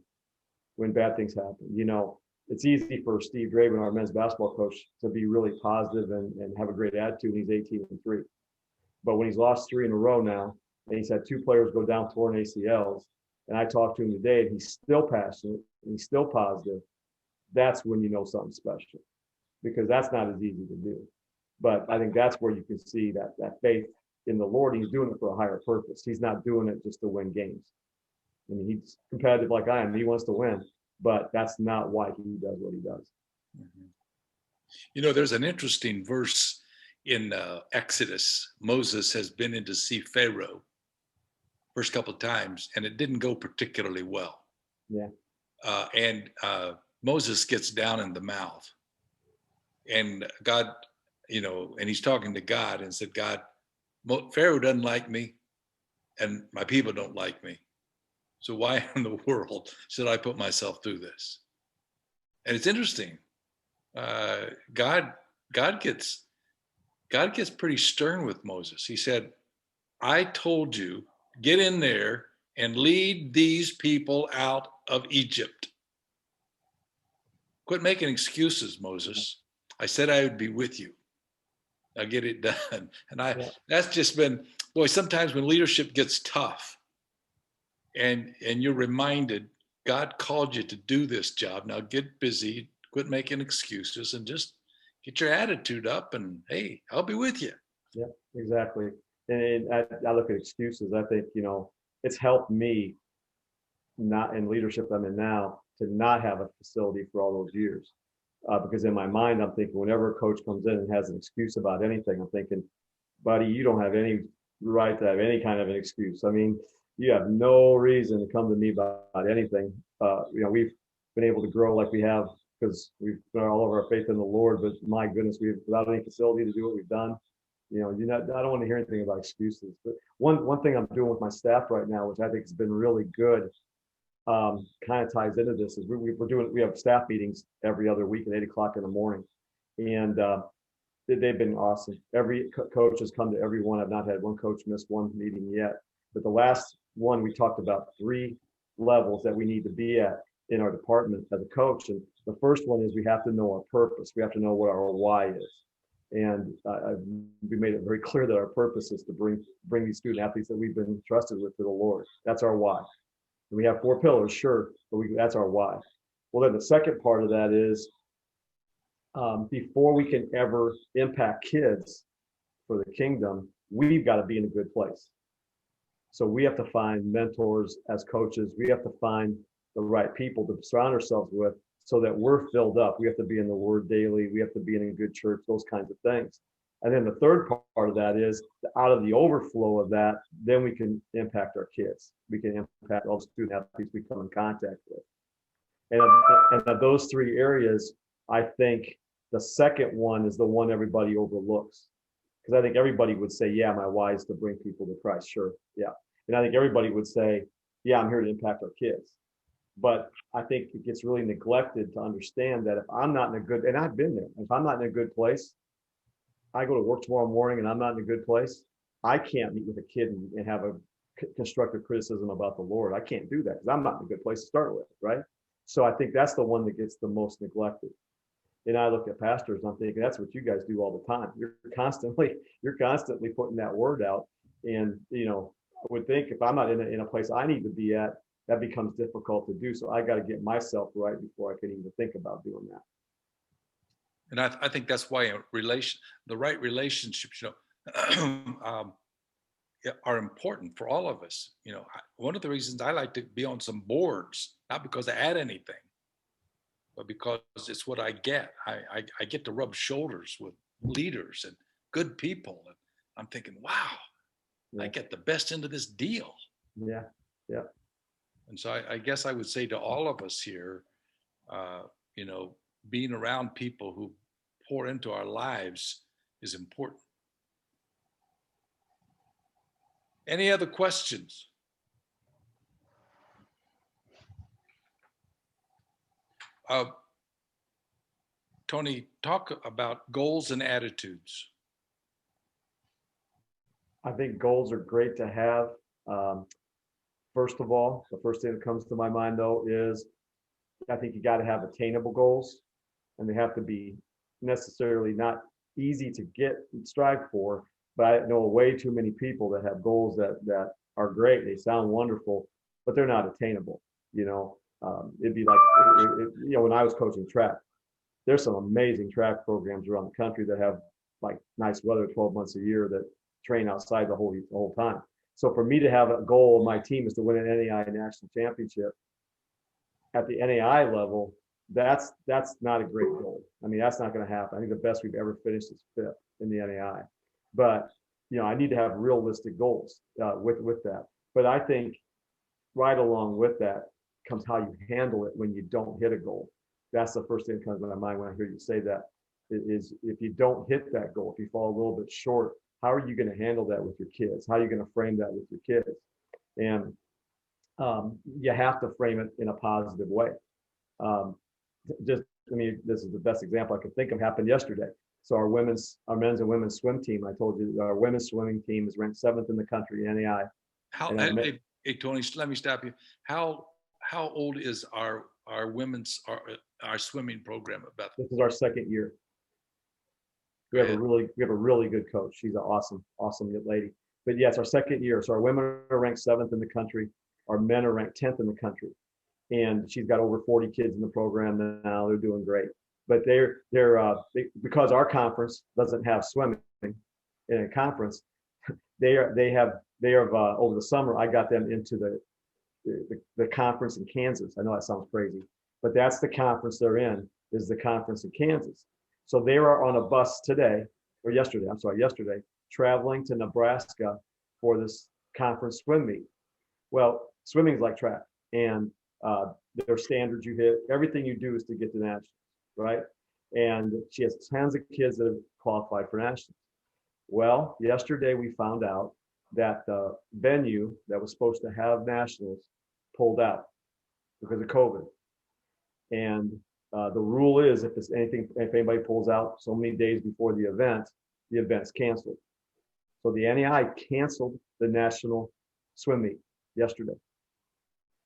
[SPEAKER 2] When bad things happen, it's easy for Steve Draven, our men's basketball coach, to be really positive and have a great attitude. And he's 18-3. But when he's lost 3 in a row now, and he's had 2 players go down torn ACLs, and I talked to him today, and he's still passionate and he's still positive, that's when you know something's special, because that's not as easy to do. But I think that's where you can see that faith in the Lord. He's doing it for a higher purpose. He's not doing it just to win games. I mean, he's competitive like I am. He wants to win, but that's not why he does what he does.
[SPEAKER 1] Mm-hmm. There's an interesting verse in Exodus. Moses has been in to see Pharaoh first couple of times, and it didn't go particularly well.
[SPEAKER 2] Yeah.
[SPEAKER 1] And Moses gets down in the mouth, and God, and he's talking to God and said, God, Pharaoh doesn't like me, and my people don't like me. So why in the world should I put myself through this? And it's interesting. God gets pretty stern with Moses. He said, I told you, get in there and lead these people out of Egypt. Quit making excuses, Moses. I said I would be with you. Now get it done. And that's just been, boy, sometimes when leadership gets tough, and you're reminded God called you to do this job. Now get busy, quit making excuses, and just get your attitude up, and hey, I'll be with you.
[SPEAKER 2] Yeah, exactly. And I look at excuses. I think, it's helped me not in leadership I'm in now to not have a facility for all those years. Because in my mind, I'm thinking whenever a coach comes in and has an excuse about anything, I'm thinking, buddy, you don't have any right to have any kind of an excuse. I mean, you have no reason to come to me about anything. We've been able to grow like we have because we've put all of our faith in the Lord, but my goodness, without any facility to do what we've done. I don't want to hear anything about excuses. But one thing I'm doing with my staff right now, which I think has been really good, kind of ties into this, is we have staff meetings every other week at 8:00 in the morning, and they've been awesome. Every coach has come to every one. I've not had one coach miss one meeting yet. But the last one, we talked about 3 levels that we need to be at in our department as a coach. And the first one is we have to know our purpose. We have to know what our why is. And we made it very clear that our purpose is to bring these student athletes that we've been trusted with to the Lord. That's our why. And we have 4 pillars, sure, but that's our why. Well, then the second part of that is before we can ever impact kids for the kingdom, we've got to be in a good place. So we have to find mentors as coaches. We have to find the right people to surround ourselves with so that we're filled up. We have to be in the Word daily. We have to be in a good church, those kinds of things. And then the third part of that is out of the overflow of that, then we can impact our kids. We can impact all the student athletes we come in contact with. And of those 3 areas, I think the second one is the one everybody overlooks. Because I think everybody would say, yeah, my why is to bring people to Christ. Sure. Yeah. And I think everybody would say, yeah, I'm here to impact our kids. But I think it gets really neglected to understand that if I'm not in a good, and I've been there, if I'm not in a good place, I go to work tomorrow morning and I'm not in a good place, I can't meet with a kid and have a constructive criticism about the Lord. I can't do that because I'm not in a good place to start with, right? So I think that's the one that gets the most neglected. And I look at pastors, I'm thinking that's what you guys do all the time. You're constantly putting that word out. And, I would think if I'm not in a place I need to be at, that becomes difficult to do. So I got to get myself right before I can even think about doing that.
[SPEAKER 1] And I think that's why the right relationships, are important for all of us. One of the reasons I like to be on some boards, not because I add anything, but because it's what I get. I get to rub shoulders with leaders and good people. And I'm thinking, wow, yeah. I get the best end of this deal.
[SPEAKER 2] Yeah. Yeah.
[SPEAKER 1] And so I guess I would say to all of us here, being around people who pour into our lives is important. Any other questions? Tony, talk about goals and attitudes.
[SPEAKER 2] I think goals are great to have. First of all, the first thing that comes to my mind though is I think you got to have attainable goals, and they have to be necessarily not easy to get and strive for. But I know way too many people that have goals that are great. They sound wonderful, but they're not attainable. It'd be like when I was coaching track, there's some amazing track programs around the country that have like nice weather 12 months a year that train outside the whole time. So for me to have a goal of my team is to win an NAI national championship at the NAI level, that's not a great goal. I mean, that's not going to happen. I think the best we've ever finished is 5th in the NAI. But I need to have realistic goals with that. But I think right along with that comes how you handle it when you don't hit a goal. That's the first thing that comes to my mind when I hear you say that. Is if you don't hit that goal, if you fall a little bit short, how are you going to handle that with your kids? How are you going to frame that with your kids? And you have to frame it in a positive way. This is the best example I could think of, happened yesterday. So our men's and women's swim team, I told you, our women's swimming team is ranked 7th in the country in NAI.
[SPEAKER 1] Hey, Tony, let me stop you. How old is our women's our swimming program at Bethel?
[SPEAKER 2] This is our 2nd year. We have a really good coach. She's an awesome lady. But yeah, it's our 2nd year. So our women are ranked 7th in the country. Our men are ranked 10th in the country. And she's got over 40 kids in the program now. They're doing great. But they're because our conference doesn't have swimming in a conference, they have over the summer I got them into the conference in Kansas. I know that sounds crazy, but that's the conference they're in, is the conference in Kansas. So they were on a bus yesterday, traveling to Nebraska for this conference swim meet. Well, swimming is like track, and there are standards you hit. Everything you do is to get to nationals, right? And she has tons of kids that have qualified for nationals. Well, yesterday we found out that the venue that was supposed to have nationals pulled out because of COVID. And the rule is if anybody pulls out so many days before the event's canceled. So the NAI canceled the national swim meet yesterday.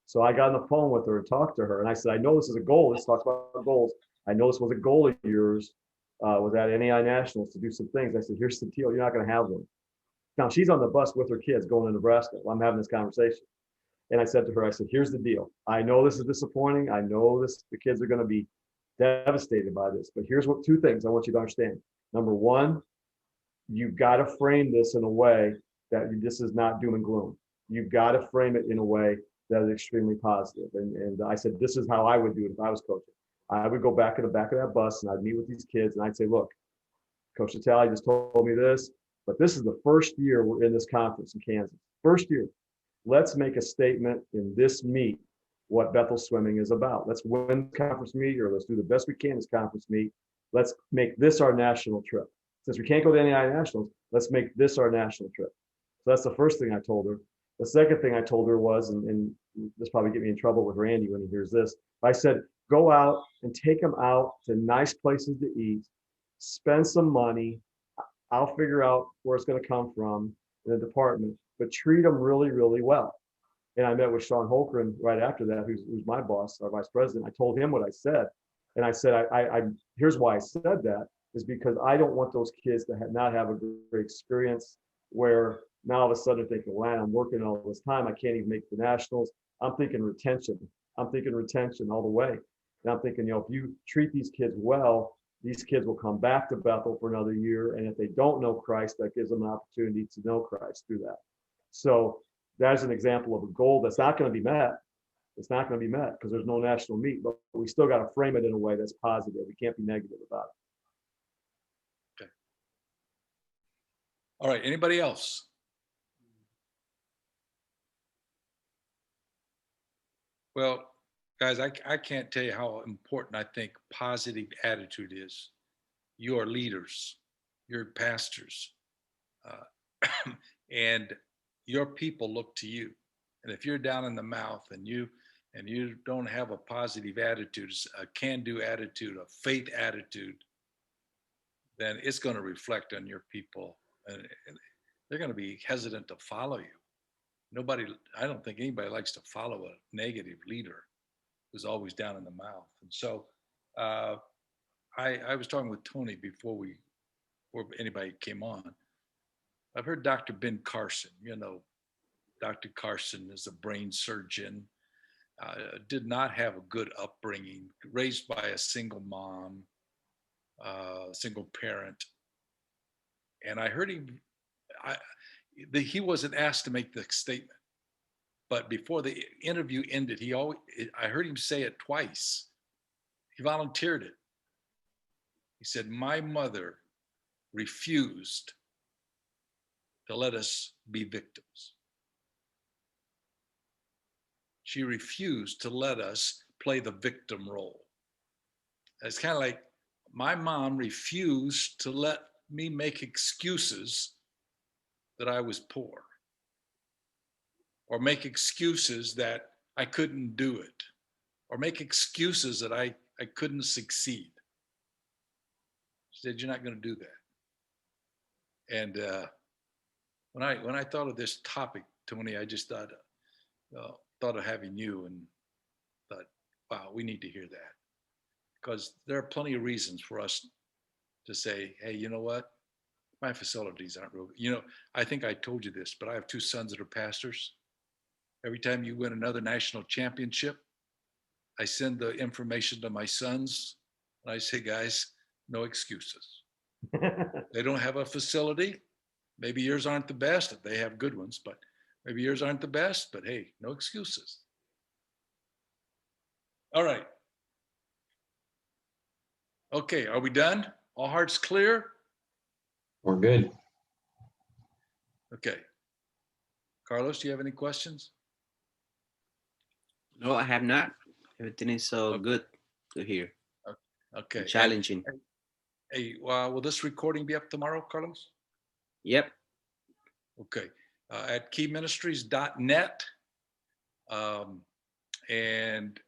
[SPEAKER 2] So I got on the phone with her and talked to her, and I said, I know this is a goal. This talks about goals. I know this was a goal of yours with that NAI nationals to do some things. I said, here's the deal. You're not going to have one. Now she's on the bus with her kids going to Nebraska while I'm having this conversation. And I said to her, here's the deal. I know this is disappointing. I know the kids are going to be devastated by this, but here's 2 things I want you to understand. Number one, you've got to frame this in a way that this is not doom and gloom. You've got to frame it in a way that is extremely positive. And I said, this is how I would do it if I was coaching. I would go back in the back of that bus and I'd meet with these kids and I'd say, look, Coach Natalie just told me this, but this is the first year we're in this conference in Kansas. First year. Let's make a statement in this meet what Bethel swimming is about. Let's win the conference meet, or let's do the best we can this conference meet. Let's make this our national trip. Since we can't go to NAI nationals, let's make this our national trip. So that's the first thing I told her. The second thing I told her was, and this probably get me in trouble with Randy when he hears this, I said, go out and take them out to nice places to eat, spend some money. I'll figure out where it's going to come from in the department, but treat them really, really well. And I met with Sean Holgren right after that, who's my boss, our vice president. I told him what I said. And I said, here's why I said that, is because I don't want those kids to not have a great experience where now all of a sudden they're thinking, wow, I'm working all this time. I can't even make the nationals. I'm thinking retention. I'm thinking retention all the way. And I'm thinking, if you treat these kids well, these kids will come back to Bethel for another year. And if they don't know Christ, that gives them an opportunity to know Christ through that. So that's an example of a goal that's not going to be met. It's not going to be met because there's no national meet, but we still got to frame it in a way that's positive. We can't be negative about it.
[SPEAKER 1] Okay. All right. Anybody else? Well, guys, I can't tell you how important I think positive attitude is. You are leaders, you're pastors, and your people look to you. And if you're down in the mouth and you and you don't have a positive attitude, a can-do attitude, a faith attitude, then it's going to reflect on your people, and they're going to be hesitant to follow you. I don't think anybody likes to follow a negative leader who's always down in the mouth. And so I was talking with Tony before anybody came on. I've heard Dr. Ben Carson. Dr. Carson is a brain surgeon, did not have a good upbringing, raised by a single mom, single parent. And I heard him, he wasn't asked to make the statement, but before the interview ended, I heard him say it twice. He volunteered it. He said, "My mother refused to let us be victims. She refused to let us play the victim role." It's kind of like my mom refused to let me make excuses that I was poor, or make excuses that I couldn't do it, or make excuses that I couldn't succeed. She said, "You're not going to do that." And when I thought of this topic, Tony, I just thought of having you, and thought, wow, we need to hear that, because there are plenty of reasons for us to say, hey, you know what? My facilities aren't real. I think I told you this, but I have 2 sons that are pastors. Every time you win another national championship, I send the information to my sons, and I say, guys, no excuses. They don't have a facility. Maybe yours aren't the best. They have good ones, but maybe yours aren't the best. But hey, no excuses. All right. Okay, are we done? All hearts clear?
[SPEAKER 5] We're good.
[SPEAKER 1] Okay. Carlos, do you have any questions?
[SPEAKER 6] No, I have not. Everything is so good to hear.
[SPEAKER 1] Okay.
[SPEAKER 6] Challenging.
[SPEAKER 1] Hey, will this recording be up tomorrow, Carlos?
[SPEAKER 6] Yep.
[SPEAKER 1] Okay. At keyministries.net, and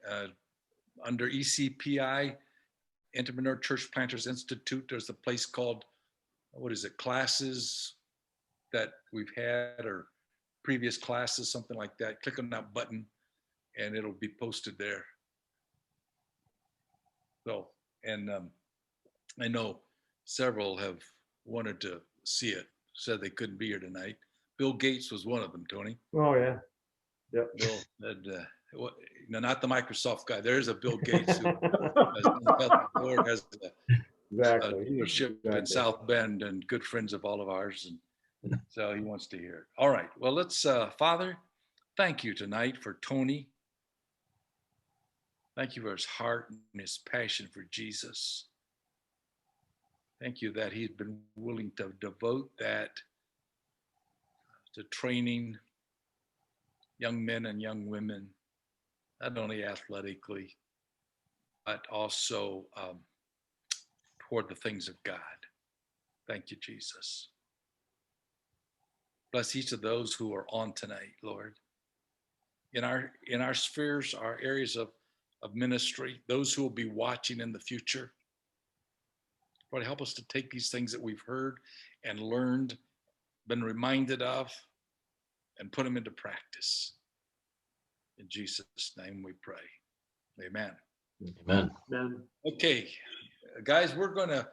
[SPEAKER 1] under ECPI, Entrepreneur Church Planters Institute, there's a place called, classes that we've had, or previous classes, something like that. Click on that button and it'll be posted there. So, and I know several have wanted to see it, said they couldn't be here tonight. Bill Gates was one of them, Tony.
[SPEAKER 2] Oh, yeah. Yep.
[SPEAKER 1] Bill said, not the Microsoft guy. There's a Bill Gates who has
[SPEAKER 2] Exactly.
[SPEAKER 1] a dealership in South Bend, and good friends of all of ours. And so he wants to hear it. All right. Well, let's, Father, thank you tonight for Tony. Thank you for his heart and his passion for Jesus. Thank you that he's been willing to devote that to training young men and young women, not only athletically, but also toward the things of God. Thank you, Jesus. Bless each of those who are on tonight, Lord. In our spheres, our areas of ministry, those who will be watching in the future. Lord, help us to take these things that we've heard and learned, been reminded of, and put them into practice. In Jesus' name we pray. Amen.
[SPEAKER 5] Amen.
[SPEAKER 4] Amen.
[SPEAKER 1] Okay, guys, we're going to